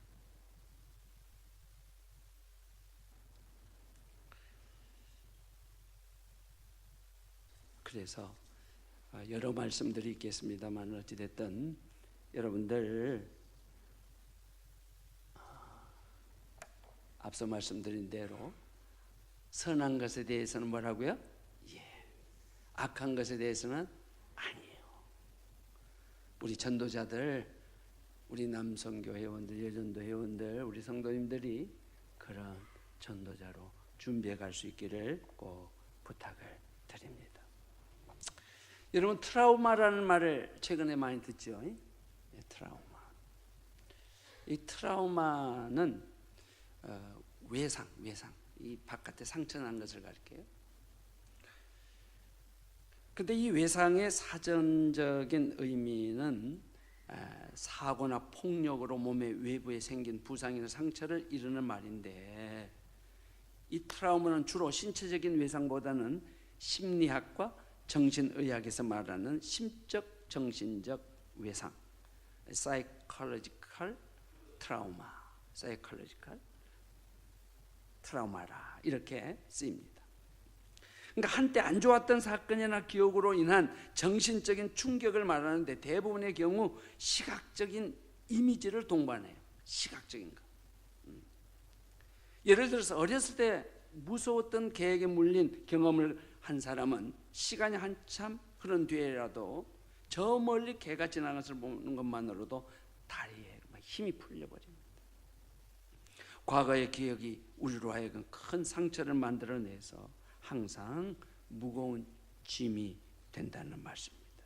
그래서 여러 말씀들이 있겠습니다만 어찌됐든 여러분들 앞서 말씀드린 대로 선한 것에 대해서는 뭐라고요? 예. 악한 것에 대해서는 아니에요. 우리 전도자들, 우리 남성교 회원들, 여전도 회원들, 우리 성도님들이 그런 전도자로 준비해 갈 수 있기를 꼭 부탁을 드립니다. 여러분, 트라우마라는 말을 최근에 많이 듣죠? 예, 트라우마. 이 트라우마는 외상. 이 바깥에 상처 난 것을 가리켜요. 근데 이 외상의 사전적인 의미는 사고나 폭력으로 몸의 외부에 생긴 부상이나 상처를 이루는 말인데, 이 트라우마는 주로 신체적인 외상보다는 심리학과 정신의학에서 말하는 심적 정신적 외상, psychological 트라우마라 이렇게 쓰입니다. 그러니까 한때 안 좋았던 사건이나 기억으로 인한 정신적인 충격을 말하는데 대부분의 경우 시각적인 이미지를 동반해요. 시각적인 거. 예를 들어서 어렸을 때 무서웠던 개에게 물린 경험을 한 사람은 시간이 한참 흐른 뒤에라도 저 멀리 개가 지나가는 것을 보는 것만으로도 다리에 힘이 풀려버립니다. 과거의 기억이 우리로 하여금 큰 상처를 만들어내서 항상 무거운 짐이 된다는 말씀입니다.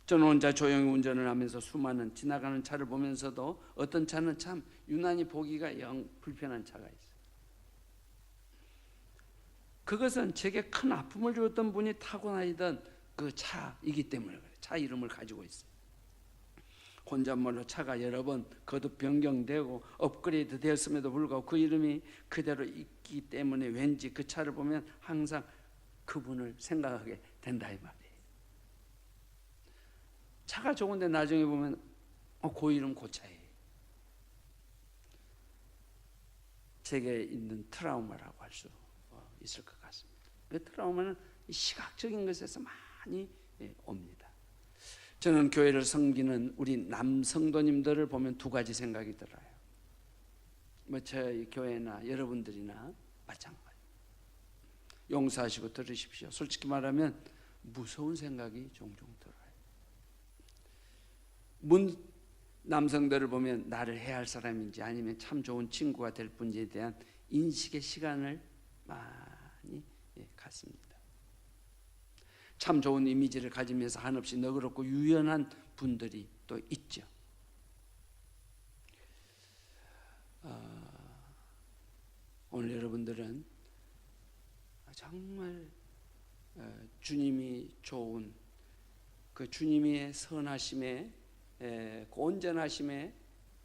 저는 혼자 조용히 운전을 하면서 수많은 지나가는 차를 보면서도 어떤 차는 참 유난히 보기가 영 불편한 차가 있어요. 그것은 제게 큰 아픔을 주었던 분이 타고 다니던 그 차이기 때문에 그래요. 차 이름을 가지고 있어요. 혼잣말로 차가 여러 번 거듭 변경되고 업그레이드 되었음에도 불구하고 그 이름이 그대로 있기 때문에 왠지 그 차를 보면 항상 그분을 생각하게 된다 이 말이에요. 차가 좋은데 나중에 보면 그 이름 그 차예요. 제게 있는 트라우마라고 할 수 있을 것 같습니다. 그 트라우마는 시각적인 것에서 많이 옵니다. 저는 교회를 섬기는 우리 남성도님들을 보면 두 가지 생각이 들어요. 저희 교회나 여러분들이나 마찬가지. 용서하시고 들으십시오. 솔직히 말하면 무서운 생각이 종종 들어요. 남성들을 보면 나를 해할 사람인지 아니면 참 좋은 친구가 될 분지에 대한 인식의 시간을 많이 갖습니다. 참 좋은 이미지를 가지면서 한없이 너그럽고 유연한 분들이 또 있죠. 오늘 여러분들은 정말 주님이 좋은 그 주님의 선하심에 그 온전하심에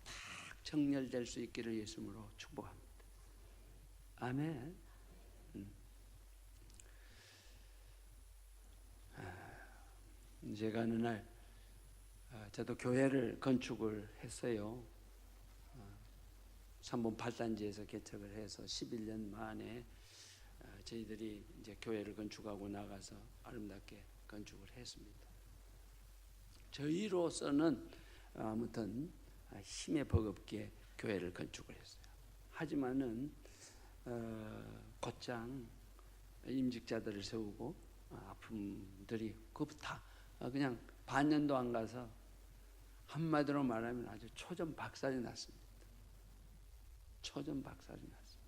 딱 정렬될 수 있기를 예수님으로 축복합니다. 아멘. 제가 어느 날 저도 교회를 건축을 했어요. 3번 8단지에서 개척을 해서 11년 만에 저희들이 이제 교회를 건축하고 나가서 아름답게 건축을 했습니다. 저희로서는 아무튼 힘에 버겁게 교회를 건축을 했어요. 하지만은 곧장 임직자들을 세우고 아픔들이 그것도 다 그냥 반년도 안 가서 한마디로 말하면 아주 초전박살이 났습니다. 초전박살이 났습니다.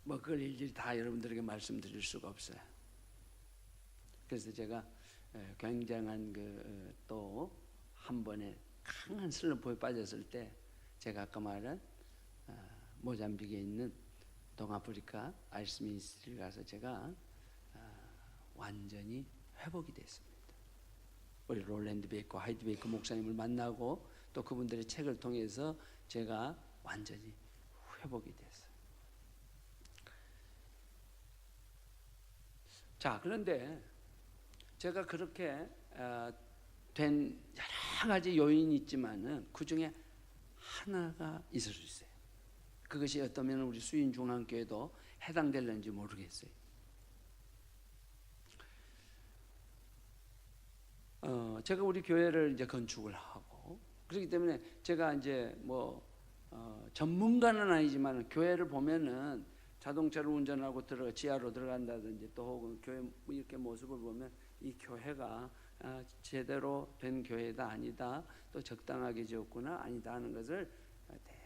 뭐 그걸 일일이 다 여러분들에게 말씀드릴 수가 없어요. 그래서 제가 굉장한 또 한 번에 강한 슬럼프에 빠졌을 때 제가 아까 말한 모잠비크에 있는 동아프리카 아이스 미니스트리를 가서 제가 완전히 회복이 됐습니다. 우리 롤랜드 베이커, 하이드 베이커 목사님을 만나고 또 그분들의 책을 통해서 제가 완전히 회복이 됐어요. 자, 그런데 제가 그렇게 된 여러 가지 요인이 있지만은 그 중에 하나가 있을 수 있어요. 그것이 어떠면 우리 수인중앙교회도 해당될는지 모르겠어요. 제가 우리 교회를 이제 건축을 하고 그렇기 때문에 제가 이제 전문가는 아니지만 교회를 보면은 자동차를 운전하고 지하로 들어간다든지 또 혹은 교회 이렇게 모습을 보면 이 교회가 제대로 된 교회다 아니다 또 적당하게 지었구나 아니다 하는 것을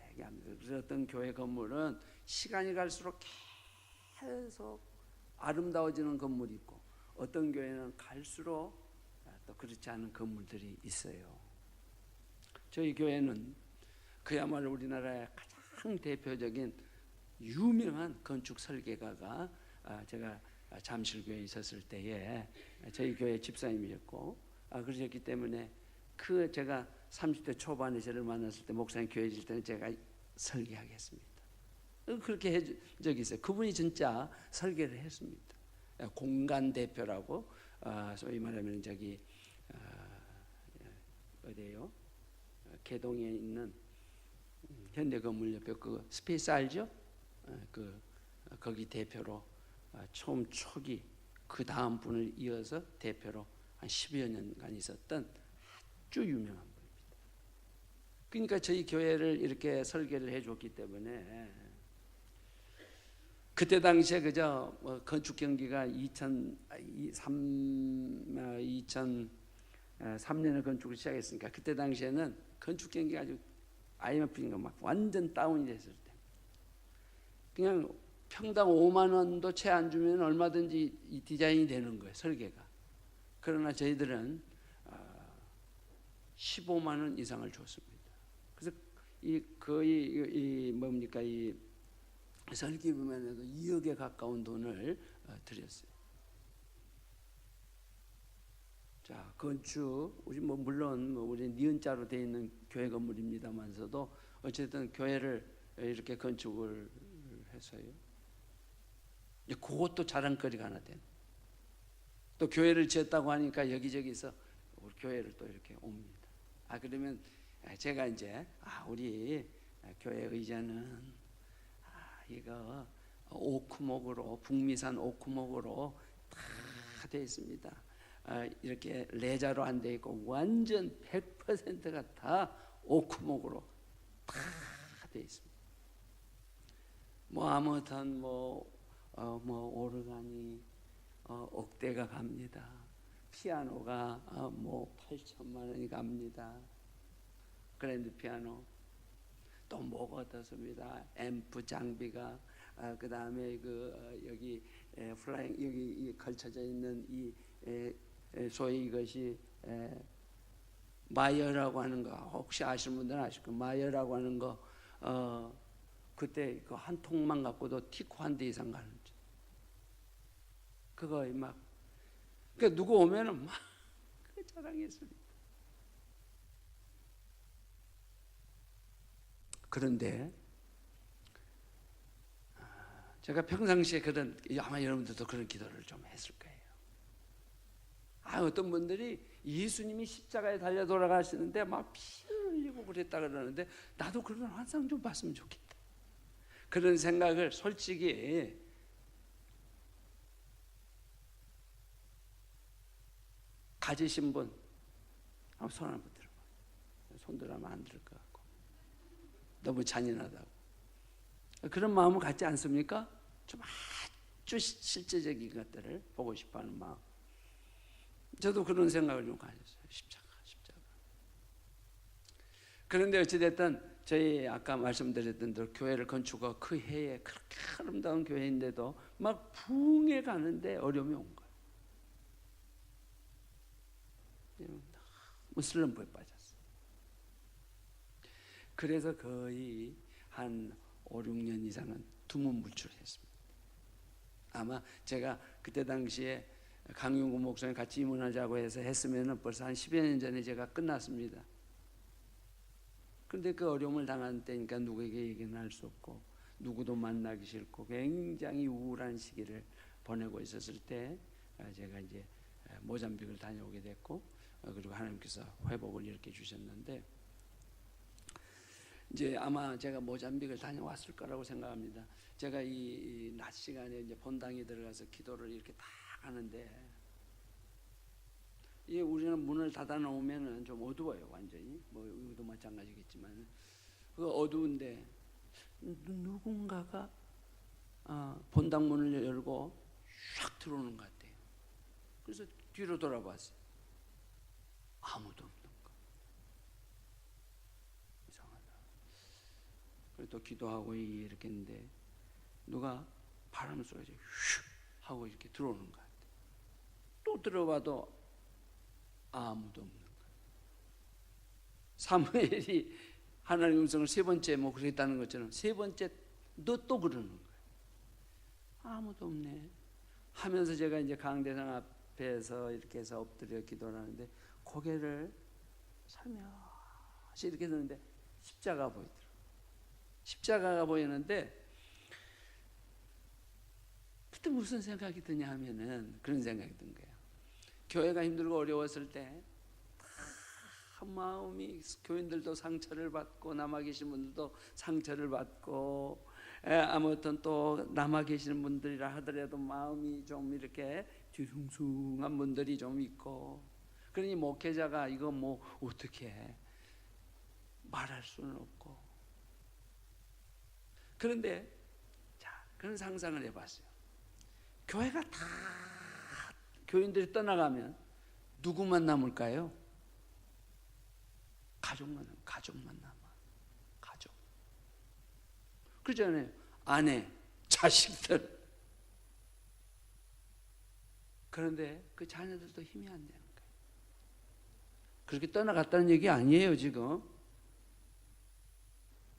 되게 합니다. 그래서 어떤 교회 건물은 시간이 갈수록 계속 아름다워지는 건물이 있고 어떤 교회는 갈수록 또 그렇지 않은 건물들이 있어요. 저희 교회는 그야말로 우리나라의 가장 대표적인 유명한 건축 설계가가 제가 잠실교회에 있었을 때에 저희 교회 집사님이었고 그러셨기 때문에 제가 30대 초반에 저를 만났을 때 목사님 교회 질 때는 제가 설계하겠습니다. 그렇게 해준 적이 있어요. 그분이 진짜 설계를 했습니다. 공간 대표라고 소위 말하면 저기 어디예요? 개동에 있는 현대건물 옆에 그 스페이스 알죠? 거기 대표로 처음 초기 그 다음 분을 이어서 대표로 한 10여 년간 있었던 아주 유명한 분입니다. 그러니까 저희 교회를 이렇게 설계를 해줬기 때문에 그때 당시에 그저 건축 경기가 2003년에 건축을 시작했으니까 그때 당시에는 건축 경기가 아주 IMF인가 막 완전 다운이 됐을 때 그냥 평당 5만 원도 채 안 주면 얼마든지 이 디자인이 되는 거예요, 설계가. 그러나 저희들은 15만 원 이상을 줬습니다. 그래서 거의 뭡니까 이 설계 부분에도 2억에 가까운 돈을 드렸어요. 자, 건축 우리 물론 우리 니은자로 되어 있는 교회 건물입니다만서도 어쨌든 교회를 이렇게 건축을 했어요. 그것도 자랑거리가 하나 된. 또 교회를 지었다고 하니까 여기저기서 우리 교회를 또 이렇게 옵니다. 그러면 제가 이제 우리 교회 의자는 이거 오크목으로 북미산 오크목으로 다 되어 있습니다. 이렇게 레자로 안 되어 있고 완전 100%가 다 오크목으로 다 되어 있습니다. 아무튼 오르간이 억대가 갑니다. 피아노가 8천만 원이 갑니다. 그랜드 피아노 또 뭐가 어떻습니다. 앰프 장비가 그 다음에 여기 플라잉 여기 걸쳐져 있는 이 소위 이것이 마이어라고 하는 거 혹시 아시는 분들은 아실 거예요. 마이어라고 하는 거 그때 그 한 통만 갖고도 티코 한 대 이상 가는지 그거 막 그러니까 누구 오면은 막 자랑했습니다. 그런데 제가 평상시에 아마 여러분들도 그런 기도를 좀 했을 거예요. 어떤 분들이 예수님이 십자가에 달려 돌아가시는데 막 피를 흘리고 그랬다 그러는데 나도 그런 환상 좀 봤으면 좋겠다. 그런 생각을 솔직히 가지신 분 한번 손 한번 들어봐. 손 들어면 안 들 것 같고 너무 잔인하다고 그런 마음을 갖지 않습니까? 좀 아주 실제적인 것들을 보고 싶어하는 마음. 저도 그런 생각을 좀 가졌어요. 십자가. 그런데 어찌됐든 저희 아까 말씀드렸던 대로 교회를 건축하고 그 해에 그렇게 아름다운 교회인데도 막 붕해 가는데 어려움이 온 거예요. 슬럼프에 빠졌어요. 그래서 거의 한 5, 6년 이상은 두문불출했습니다. 아마 제가 그때 당시에 강윤구 목사님 같이 입문하자고 해서 했으면 벌써 한 10여 년 전에 제가 끝났습니다. 그런데 그 어려움을 당한 때니까 누구에게 얘기는 할 수 없고 누구도 만나기 싫고 굉장히 우울한 시기를 보내고 있었을 때 제가 이제 모잠비크를 다녀오게 됐고 그리고 하나님께서 회복을 일으켜 주셨는데 이제 아마 제가 모잠비크를 다녀왔을 거라고 생각합니다. 제가 이 낮 시간에 이제 본당에 들어가서 기도를 이렇게 딱 하는데 이 우리는 문을 닫아 놓으면은 좀 어두워요, 완전히. 뭐 여기도 마찬가지겠지만 그 어두운데 누군가가 본당 문을 열고 샥 들어오는 것 같아요. 그래서 뒤로 돌아봤어요. 아무도 없는 거. 이상하다. 그래서 또 기도하고 이렇게 했는데 누가 바람 소리가 휙 하고 이렇게 들어오는 것 같아요. 또 들어봐도 아무도 없는 거예요. 사무엘이 하나님의 음성을 세 번째 뭐 그랬다는 것처럼 세 번째 너 또 그러는 거예요. 아무도 없네 하면서 제가 이제 강대상 앞에서 이렇게 해서 엎드려 기도를 하는데 고개를 살며시 이렇게 드는데 십자가가 보이더라고요. 십자가가 보이는데 그때 무슨 생각이 드냐 하면은 그런 생각이 든 거예요. 교회가 힘들고 어려웠을 때 마음이 교인들도 상처를 받고 남아 계신 분들도 상처를 받고 아무튼 또 남아 계시는 분들이라 하더라도 마음이 좀 이렇게 뒤숭숭한 분들이 좀 있고 그러니 목회자가 이거 뭐 어떻게 말할 수는 없고 그런데 자 그런 상상을 해봤어요. 교회가 다 교인들이 떠나가면 누구만 남을까요? 가족만 남아. 가족. 그러잖아요. 아내, 자식들. 그런데 그 자녀들도 힘이 안 되는 거예요. 그렇게 떠나갔다는 얘기 아니에요, 지금.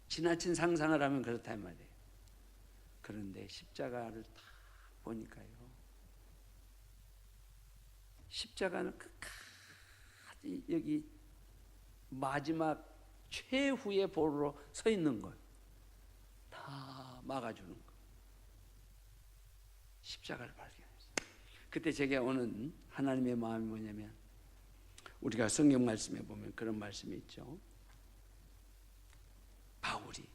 지나친 상상을 하면 그렇다 이 말이에요. 그런데 십자가를 딱 보니까요. 십자가는 끝까지 여기 마지막 최후의 보루로 서 있는 거예요. 다 막아주는 거. 십자가를 발견했어요. 그때 제게 오는 하나님의 마음이 뭐냐면 우리가 성경 말씀에 보면 그런 말씀이 있죠. 바울이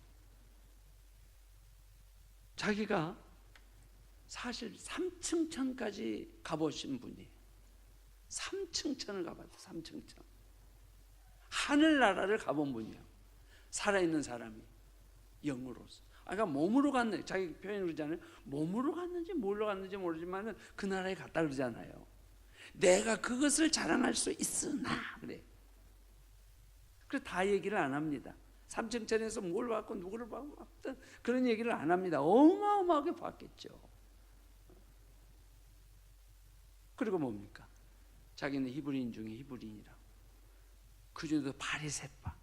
자기가 사실 3층 천까지 가보신 분이에요. 3층 천을 가봤어요. 3층 천. 하늘나라를 가본 분이에요. 살아있는 사람이 영으로서. 그러니까 몸으로 갔는지 자기 표현을 그러잖아요. 몸으로 갔는지 뭘로 갔는지 모르지만 그 나라에 갔다 그러잖아요. 내가 그것을 자랑할 수 있으나 그래. 그래서 다 얘기를 안 합니다. 3층 천에서 뭘 봤고 누구를 봤고 그런 얘기를 안 합니다. 어마어마하게 봤겠죠. 그리고 뭡니까? 자기는 히브리인 중에 히브리인이라고. 그중에도 바리새파.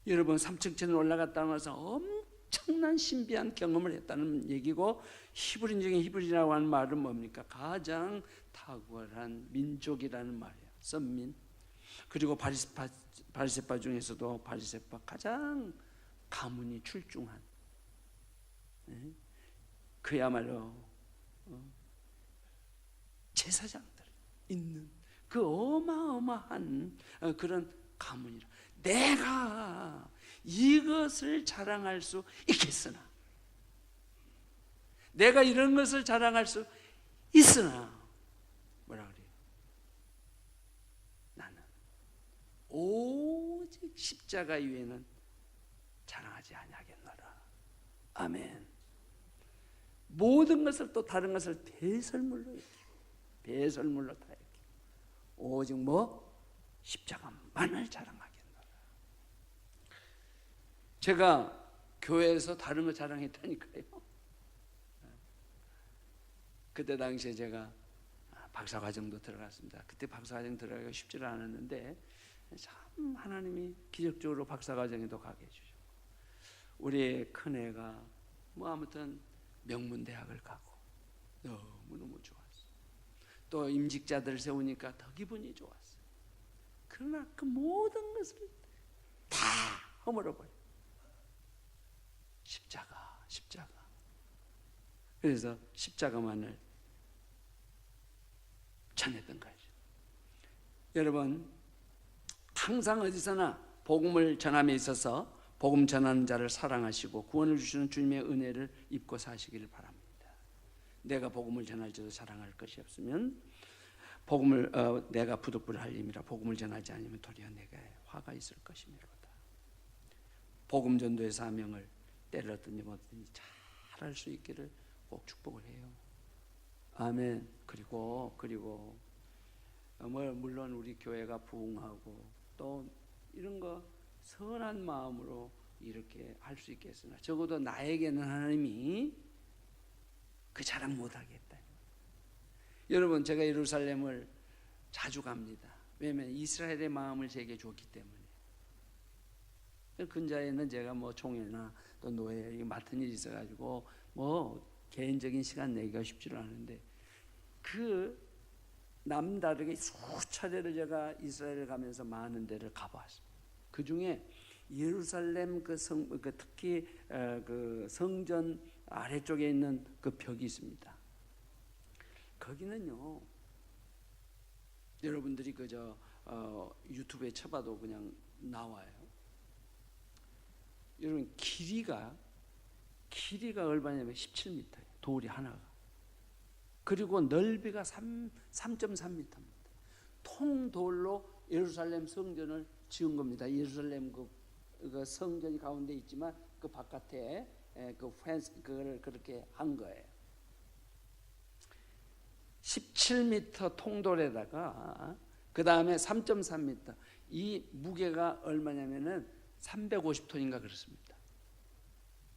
여러분 3층 천에 올라갔다 와서 엄청난 신비한 경험을 했다는 얘기고 히브리인 중에 히브리라고 하는 말은 뭡니까? 가장 탁월한 민족이라는 말이에요. 선민. 그리고 바리새파 중에서도 바리새파 가장 가문이 출중한 그야말로 제사장들 있는 그 어마어마한 그런 가문이라. 내가 이것을 자랑할 수 있겠으나 내가 이런 것을 자랑할 수 있으나 뭐라 그래요? 나는 오직 십자가 위에는 자랑하지 아니하겠노라. 아멘. 모든 것을 또 다른 것을 배설물로 익히고 배설물로 다 익히고 오직 뭐? 십자가만을 자랑하겠노라. 제가 교회에서 다른 거 자랑했다니까요. 그때 당시에 제가 박사과정도 들어갔습니다. 그때 박사과정 들어가기가 쉽지 않았는데 참 하나님이 기적적으로 박사과정에도 가게 해주셨고, 우리 큰애가 뭐 아무튼 명문대학을 가고 너무너무 좋았어요. 또 임직자들 세우니까 더 기분이 좋았어요. 그러나 그 모든 것을 다 허물어버려. 십자가. 그래서 십자가만을 전했던 거죠. 여러분, 항상 어디서나 복음을 전함에 있어서 복음 전하는 자를 사랑하시고 구원을 주시는 주님의 은혜를 입고 사시기를 바랍니다. 내가 복음을 전할지도 자랑할 것이 없으면 복음을 내가 부득불할 힘이라 복음을 전하지 않으면 도리어 내게 화가 있을 것이미로다. 복음 전도의 사명을 때를 얻든지 뭐든지 잘할 수 있기를 꼭 축복을 해요. 아멘. 그리고 물론 우리 교회가 부흥하고 또 이런 거 선한 마음으로 이렇게 할 수 있겠으나 적어도 나에게는 하나님이 그 자랑 못하겠다. 여러분, 제가 예루살렘을 자주 갑니다. 왜냐하면 이스라엘의 마음을 제게 줬기 때문에. 근자에는 제가 뭐 총회나 또 노예 맡은 일이 있어가지고 뭐 개인적인 시간 내기가 쉽지는 않은데, 그 남다르게 수차례를 제가 이스라엘을 가면서 많은 데를 가봤습니다. 그 중에 예루살렘 특히 그 성전 아래쪽에 있는 그 벽이 있습니다. 거기는요, 여러분들이 그저 유튜브에 쳐봐도 그냥 나와요. 여러분, 길이가 얼마냐면 17m예요. 돌이 하나가. 그리고 넓이가 3.3m입니다. 통돌로 예루살렘 성전을 지은 겁니다. 예루살렘 그 성전이 가운데 있지만 그 바깥에 그 펜스 그걸 그렇게 한 거예요. 17m 통돌에다가 그 다음에 3.3m. 이 무게가 얼마냐면은 350톤인가 그렇습니다.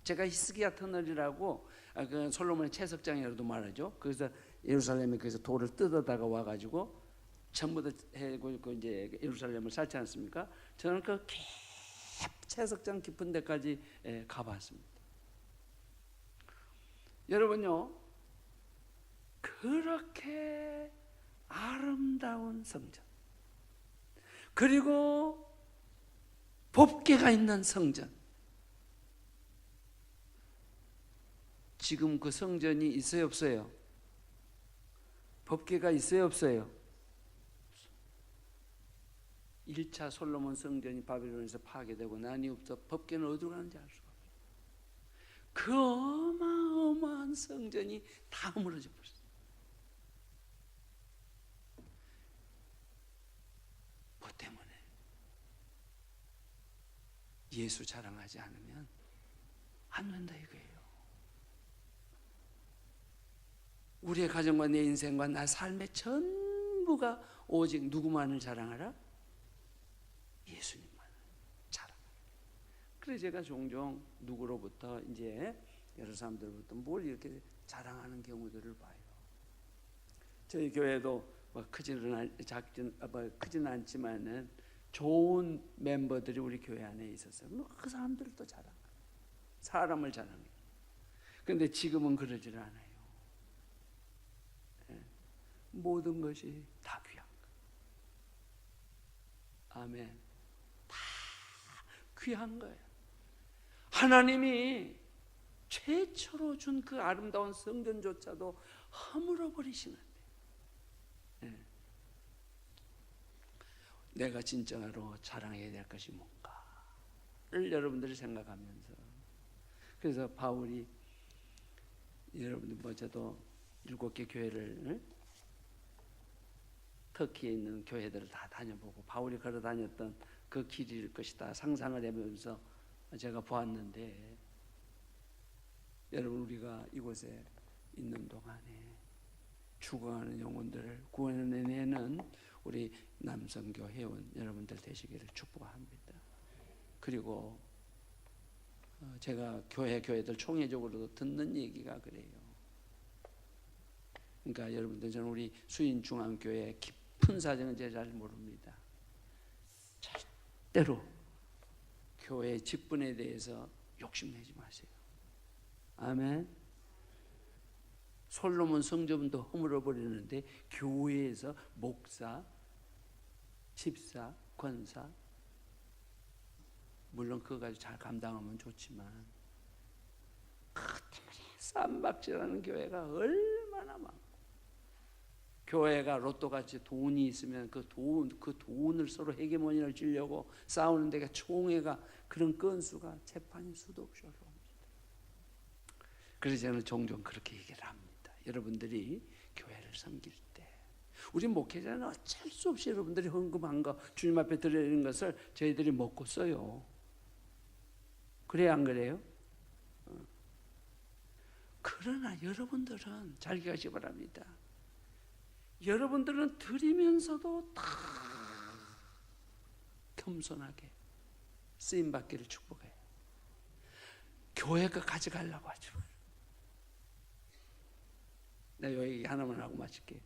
제가 히스기야 터널이라고 그 솔로몬의 채석장이라도 말하죠. 그래서 예루살렘에 그래서 돌을 뜯어다가 와가지고 전부 다 해고 이제 예루살렘을 쌓지 않습니까? 저는 그 채석장 깊은 데까지 가봤습니다. 여러분요, 그렇게 아름다운 성전, 그리고 법궤가 있는 성전, 지금 그 성전이 있어요, 없어요? 법궤가 있어요, 없어요? 1차 솔로몬 성전이 바빌론에서 파괴되고 난 이후부터 법궤는 어디로 가는지 알 수가 없어요. 그 어마어마한 성전이 다 무너져 버렸어요. 뭐 때문에? 예수 자랑하지 않으면 안 된다 이거예요. 우리의 가정과 내 인생과 나 삶의 전부가 오직 누구만을 자랑하라? 예수님만을 자랑하라. 그래서 제가 종종 누구로부터 이제 여러 사람들로부터 뭘 이렇게 자랑하는 경우들을 봐요. 저희 교회도 뭐 크지는 않지만은 좋은 멤버들이 우리 교회 안에 있었어요. 뭐 그 사람들도 자랑해요. 사람을 자랑해요. 그런데 지금은 그러질 않아요. 모든 것이 다 귀한 거예요. 아멘. 다 귀한 거예요. 하나님이 최초로 준 그 아름다운 성전조차도 허물어 버리시는데, 내가 진짜로 자랑해야 될 것이 뭔가를 여러분들이 생각하면서, 그래서 바울이 여러분들 뭐 저도 7개 교회를 터키에 있는 교회들을 다 다녀보고 바울이 걸어 다녔던 그 길일 것이다 상상을 해보면서 제가 보았는데, 여러분, 우리가 이곳에 있는 동안에 죽어가는 영혼들을 구원해내는 우리 남성교 회원 여러분들 되시기를 축복합니다. 그리고 제가 교회들 총회적으로도 듣는 얘기가 그래요. 그러니까 여러분들, 저는 우리 수인중앙교회 깊은 사정은 제가 잘 모릅니다. 절대로 교회 직분에 대해서 욕심내지 마세요. 아멘. 솔로몬 성전도 허물어 버리는데 교회에서 목사, 집사, 권사, 물론 그거 가지고 잘 감당하면 좋지만 쌈박질하는 교회가 얼마나 많고, 교회가 로또같이 돈이 있으면 그 돈을 서로 헤게모니를 주려고 싸우는 데가 총회가 그런 건수가 재판이 수도 없이 올라옵니다. 그래서 저는 종종 그렇게 얘기를 합니다. 여러분들이 교회를 섬길 때 우리 목회자는 어쩔 수 없이 여러분들이 헌금한 거 주님 앞에 드리는 것을 저희들이 먹고 써요. 그래야 안 그래요? 그러나 여러분들은 잘 기억하시기 바랍니다. 여러분들은 드리면서도 다 겸손하게 쓰임받기를 축복해요. 교회가 가져가려고 하지 마요. 내가 요 얘기 하나만 하고 마칠게요.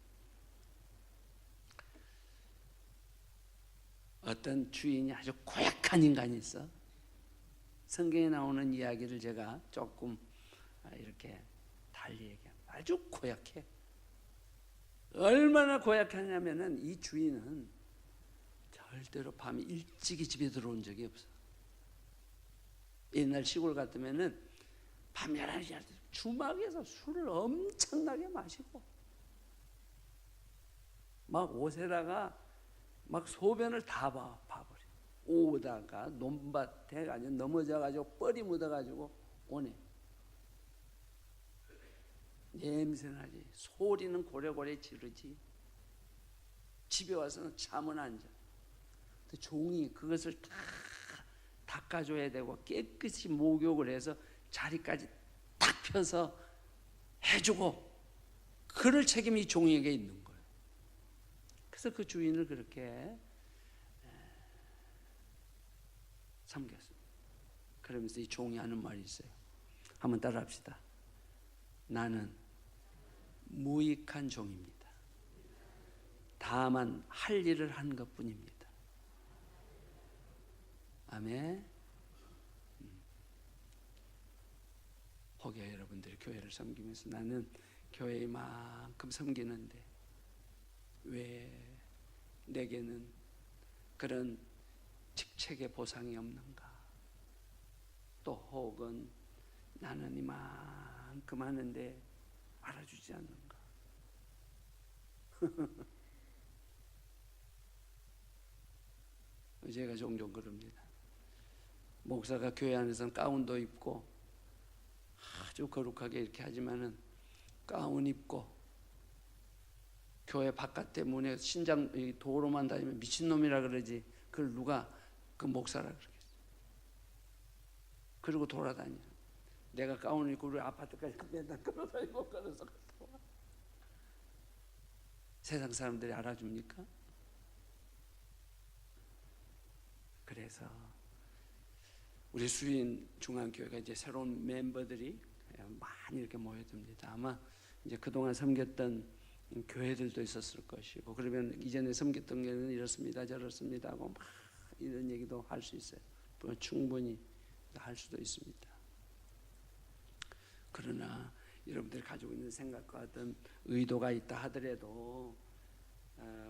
어떤 주인이 아주 고약한 인간이 있어. 성경에 나오는 이야기를 제가 조금 이렇게 달리 얘기합니다. 아주 고약해. 얼마나 고약하냐면은 이 주인은 절대로 밤에 일찍이 집에 들어온 적이 없어. 옛날 시골 같으면은 밤 11시 주막에서 술을 엄청나게 마시고 막 옷에다가 막 소변을 다 봐버려. 오다가 논밭에 가지고 넘어져가지고 뻘이 묻어가지고 오네. 냄새나지. 소리는 고래고래 지르지. 집에 와서는 잠은 안 자. 종이 그것을 다 닦아줘야 되고 깨끗이 목욕을 해서 자리까지 딱 펴서 해주고, 그럴 책임이 이 종에게 있는 거예요. 그래서 그 주인을 그렇게 섬겼습니다. 그러면서 이 종이 하는 말이 있어요. 한번 따라합시다. 나는 무익한 종입니다. 다만 할 일을 한 것뿐입니다. 아멘. 혹여 여러분들이 교회를 섬기면서 나는 교회만큼 섬기는데 왜 내게는 그런 직책의 보상이 없는가? 또 혹은 나는 이만큼 하는데 알아주지 않는가? 제가 종종 그럽니다. 목사가 교회 안에서는 가운도 입고 아주 거룩하게 이렇게 하지만은 가운 입고 교회 바깥에 문에 신장 도로만 다니면 미친놈이라 그러지, 그걸 누가 그 목사라 그러겠어. 그리고 돌아다녀. 내가 가운 입고 우리 아파트까지 맨날 끌어다니고 걸어서 갔다 와. 세상 사람들이 알아줍니까? 그래서 우리 수인 중앙교회가 이제 새로운 멤버들이 많이 이렇게 모여듭니다. 아마 이제 그동안 섬겼던 교회들도 있었을 것이고, 그러면 이전에 섬겼던 교회는 이렇습니다, 저렇습니다 하고 막 이런 얘기도 할 수 있어요. 충분히 할 수도 있습니다. 그러나 여러분들이 가지고 있는 생각과 어떤 의도가 있다 하더라도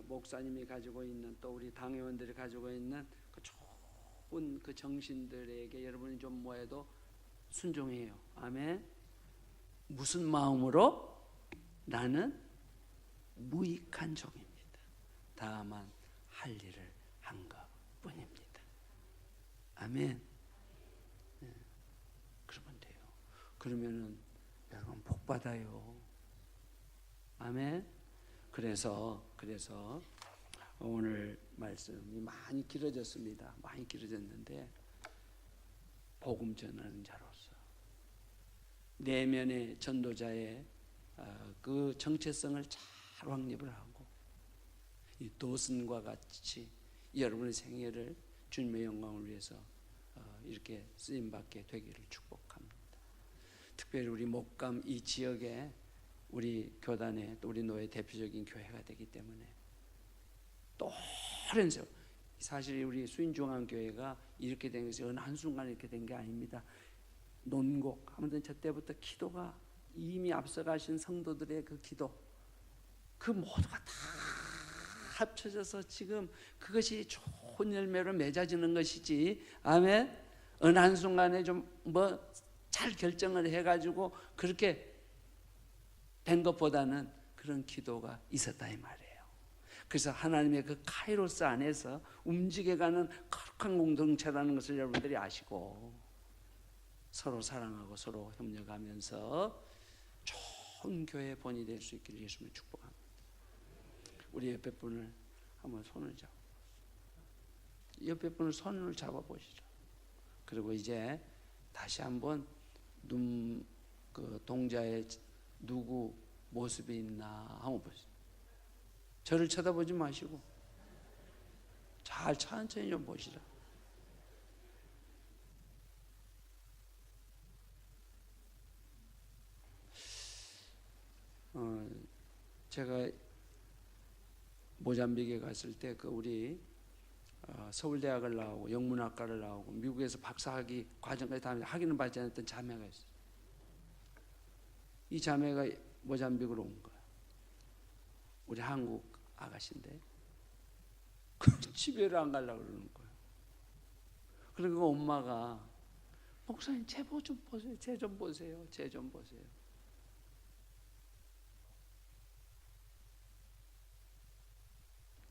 목사님이 가지고 있는, 또 우리 당회원들이 가지고 있는 그 좋은 그 정신들에게 여러분이 좀 뭐해도 순종해요. 아멘. 무슨 마음으로? 나는 무익한 종입니다. 다만 할 일을 한 것뿐입니다. 아멘. 네. 그러면 돼요. 그러면은 여러분 복 받아요. 아멘. 그래서 오늘 말씀이 많이 길어졌습니다. 많이 길어졌는데, 복음 전하는 자로서 내면의 전도자의 그 정체성을 잘 확립을 하고, 이 도슨과 같이 여러분의 생애를 주님의 영광을 위해서 이렇게 쓰임 받게 되기를 축복합니다. 특별히 우리 목감 이 지역에 우리 교단에 또 우리 노예 대표적인 교회가 되기 때문에 또 오랜 세월, 사실 우리 수인중앙교회가 이렇게 된 것이 어느 한순간에 이렇게 된 게 아닙니다. 논곡 아무튼 저 때부터 기도가 이미 앞서가신 성도들의 그 기도, 그 모두가 다 합쳐져서 지금 그것이 좋은 열매로 맺어지는 것이지, 아멘. 어느 한순간에 좀 뭐 잘 결정을 해가지고 그렇게 된 것보다는 그런 기도가 있었다 이 말이에요. 그래서 하나님의 그 카이로스 안에서 움직여가는 거룩한 공동체라는 것을 여러분들이 아시고 서로 사랑하고 서로 협력하면서 좋은 교회의 본이 될 수 있기를 예수님을 축복합니다. 우리 옆에 분을 한번 손을 잡고, 옆에 분을 손을 잡아보시죠. 그리고 이제 다시 한번 그 동자의 누구 모습이 있나 한번 보세요. 저를 쳐다보지 마시고 잘 천천히 좀 보시라. 제가 모잠비크에 갔을 때 그 우리 서울대학을 나오고 영문학과를 나오고 미국에서 박사학위 과정까지 다 학위는 받지 않았던 자매가 있어요. 이 자매가 모잠비크로 온 거야. 우리 한국 아가씨인데 집에를 안 가려고 그러는 거야. 그리고 엄마가 목사님 제보 좀 보세요. 제 좀 보세요. 제 좀 보세요.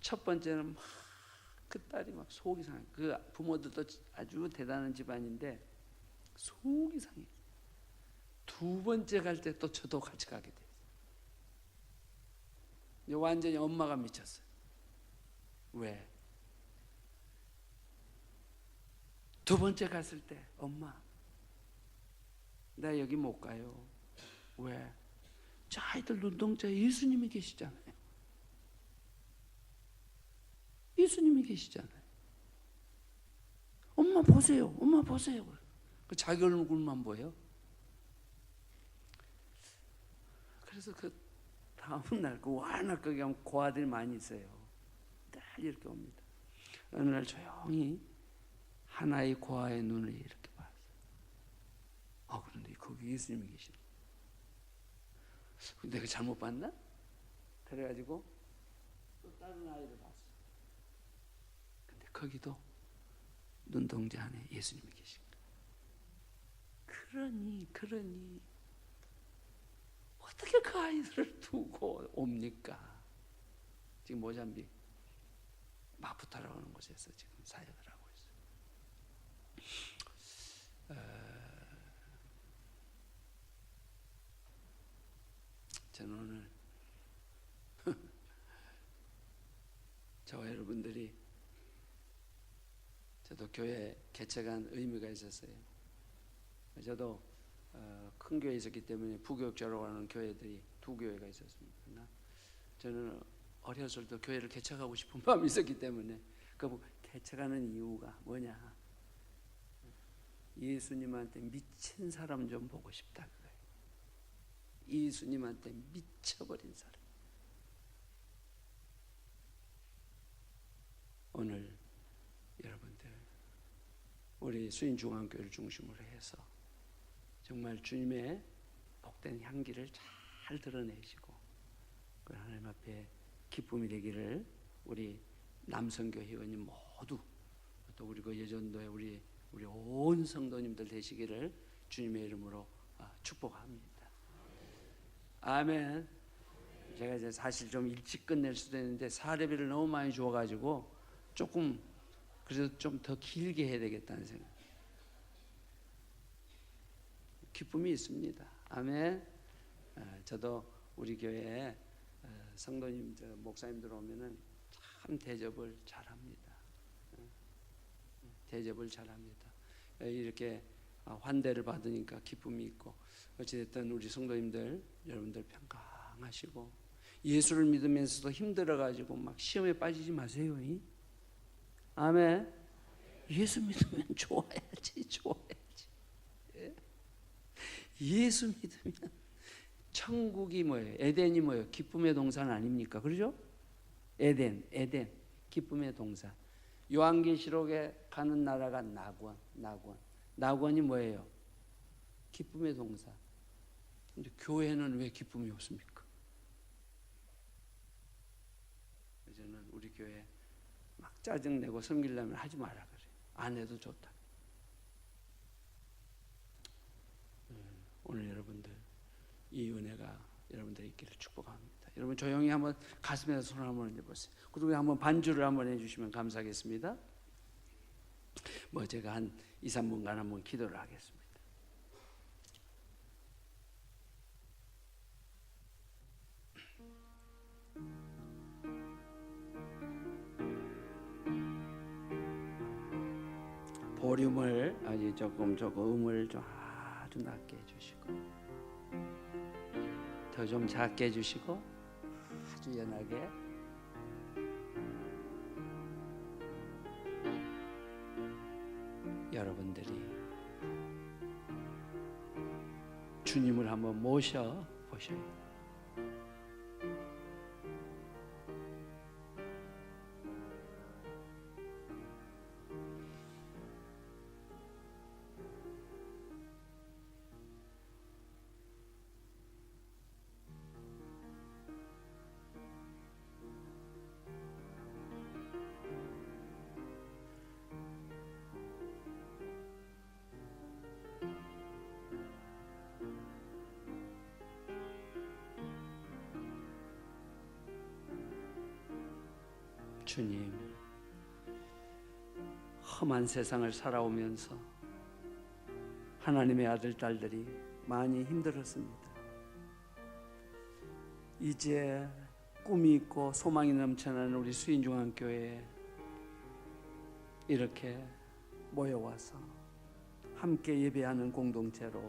첫 번째는 막 그 딸이 막 속이 상해. 그 부모들도 아주 대단한 집안인데 속이 상해. 두 번째 갈 때 또 저도 같이 가게 됐어요. 완전히 엄마가 미쳤어요. 왜? 두 번째 갔을 때 엄마 나 여기 못 가요. 왜? 저 아이들 눈동자에 예수님이 계시잖아요. 예수님이 계시잖아요. 엄마 보세요. 엄마 보세요. 그 자기 얼굴만 보여. 그래서 그 다음날 그 워낙 거기 가면 고아들이 많이 있어요. 늘 이렇게 옵니다. 어느 날 조용히 하나의 고아의 눈을 이렇게 봤어요. 그런데 거기 예수님이 계시네. 내가 잘못 봤나? 그래가지고 또 다른 아이를 봤어요. 근데 거기도 눈동자 안에 예수님이 계신 거예요. 그러니 어떻게 그 아이들을 두고 옵니까? 지금 모잠비크 마푸타라고 하는 곳에서 지금 사역을 하고 있어요. 저는 오늘 저와 여러분들이, 저도 교회 개척한 의미가 있었어요. 저도 큰 교회에 있었기 때문에 부교육자라고 하는 교회들이 두 교회가 있었습니다. 그러나 저는 어렸을 때 교회를 개척하고 싶은 마음이 있었기 때문에 그 개척하는 이유가 뭐냐? 예수님한테 미친 사람 좀 보고 싶다 그거예요. 예수님한테 미쳐버린 사람. 오늘 여러분들 우리 수인중앙교회를 중심으로 해서 정말 주님의 복된 향기를 잘 드러내시고 그 하나님 앞에 기쁨이 되기를 우리 남성교 회원님 모두, 또 우리 그 예전도에 우리 온 성도님들 되시기를 주님의 이름으로 축복합니다. 아멘. 제가 이제 사실 좀 일찍 끝낼 수도 있는데 사례비를 너무 많이 주어가지고 조금 그래도 좀 더 길게 해야 되겠다는 생각. 기쁨이 있습니다. 아멘. 저도 우리 교회에 성도님들, 목사님들 오면은 참 대접을 잘합니다. 대접을 잘합니다. 이렇게 환대를 받으니까 기쁨이 있고, 어찌됐든 우리 성도님들 여러분들 평강하시고 예수를 믿으면서도 힘들어가지고 막 시험에 빠지지 마세요. 아멘. 예수 믿으면 좋아야지. 예? 예수 믿으면 천국이 뭐예요? 에덴이 뭐예요? 기쁨의 동산 아닙니까? 그러죠? 에덴, 기쁨의 동산. 요한계시록에 가는 나라가 낙원이 뭐예요? 기쁨의 동산. 근데 교회는 왜 기쁨이 없습니까? 저는 우리 교회 막 짜증내고 섬기려면 하지 마라 그래요. 안 해도 좋다. 오늘 여러분들 이 은혜가 여러분들의 있기를 축복합니다. 여러분 조용히 한번 가슴에서 손을 한번 얹어보세요. 그리고 한번 반주를 한번 해주시면 감사하겠습니다. 뭐 제가 한 2, 3분간 한번 기도를 하겠습니다. 볼륨을 아주 조금 음을 좀 아주 낮게 해주시고 더 좀 작게 해주시고 아주 연하게 여러분들이 주님을 한번 모셔 보셔요. 주님, 험한 세상을 살아오면서 하나님의 아들, 딸들이 많이 힘들었습니다. 이제 꿈이 있고 소망이 넘쳐나는 우리 수인중앙교회에 이렇게 모여와서 함께 예배하는 공동체로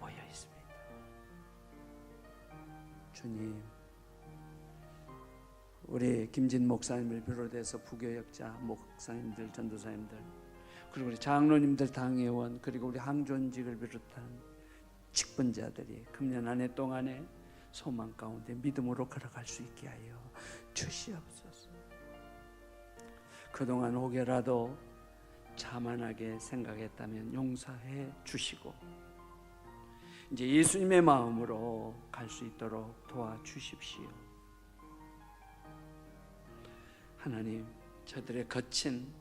모여 있습니다. 주님, 우리 김진 목사님을 비롯해서 부교역자 목사님들, 전도사님들, 그리고 우리 장로님들, 당회원, 그리고 우리 항존직을 비롯한 직분자들이 금년 한 해 동안에 소망 가운데 믿음으로 걸어갈 수 있게 하여 주시옵소서. 그동안 혹여라도 자만하게 생각했다면 용서해 주시고 이제 예수님의 마음으로 갈 수 있도록 도와주십시오. 하나님, 저들의 거친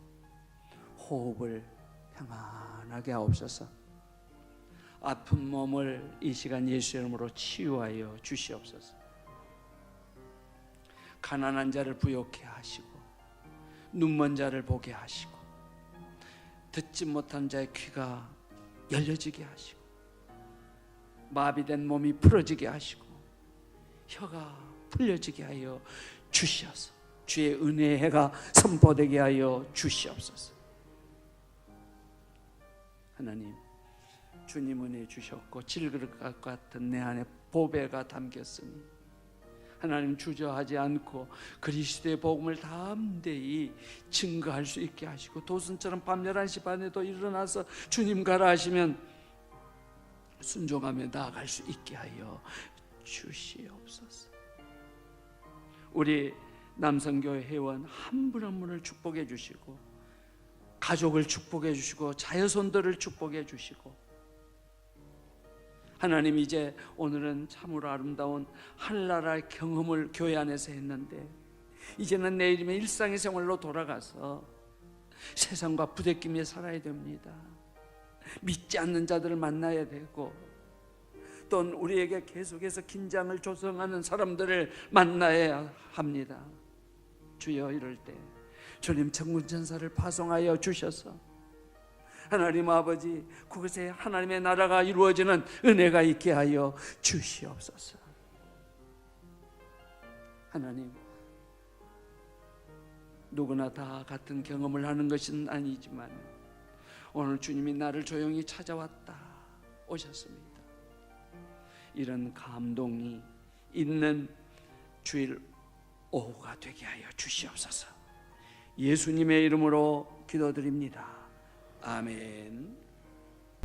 호흡을 평안하게 하옵소서. 아픈 몸을 이 시간 예수 이름으로 치유하여 주시옵소서. 가난한 자를 부욕해 하시고 눈먼 자를 보게 하시고 듣지 못한 자의 귀가 열려지게 하시고 마비된 몸이 풀어지게 하시고 혀가 풀려지게 하여 주시옵소서. 주의 은혜의 해가 선포되게 하여 주시옵소서. 하나님, 주님 은혜 주셨고 질그릇 같은 내 안에 보배가 담겼으니 하나님 주저하지 않고 그리스도의 복음을 담대히 증거할 수 있게 하시고 도순처럼 밤 11시 반에도 일어나서 주님 가라 하시면 순종하며 나아갈 수 있게 하여 주시옵소서. 우리 남성교회 회원 한 분 한 분을 축복해 주시고 가족을 축복해 주시고 자녀손들을 축복해 주시고 하나님, 이제 오늘은 참으로 아름다운 하늘나라의 경험을 교회 안에서 했는데 이제는 내일이면 일상의 생활로 돌아가서 세상과 부대끼며 살아야 됩니다. 믿지 않는 자들을 만나야 되고 또 우리에게 계속해서 긴장을 조성하는 사람들을 만나야 합니다. 주여, 이럴 때 주님 천군천사를 파송하여 주셔서 하나님 아버지, 그것에 하나님의 나라가 이루어지는 은혜가 있게 하여 주시옵소서. 하나님, 누구나 다 같은 경험을 하는 것은 아니지만 오늘 주님이 나를 조용히 찾아왔다 오셨습니다. 이런 감동이 있는 주일 오후가 되게 하여 주시옵소서. 예수님의 이름으로 기도드립니다. 아멘.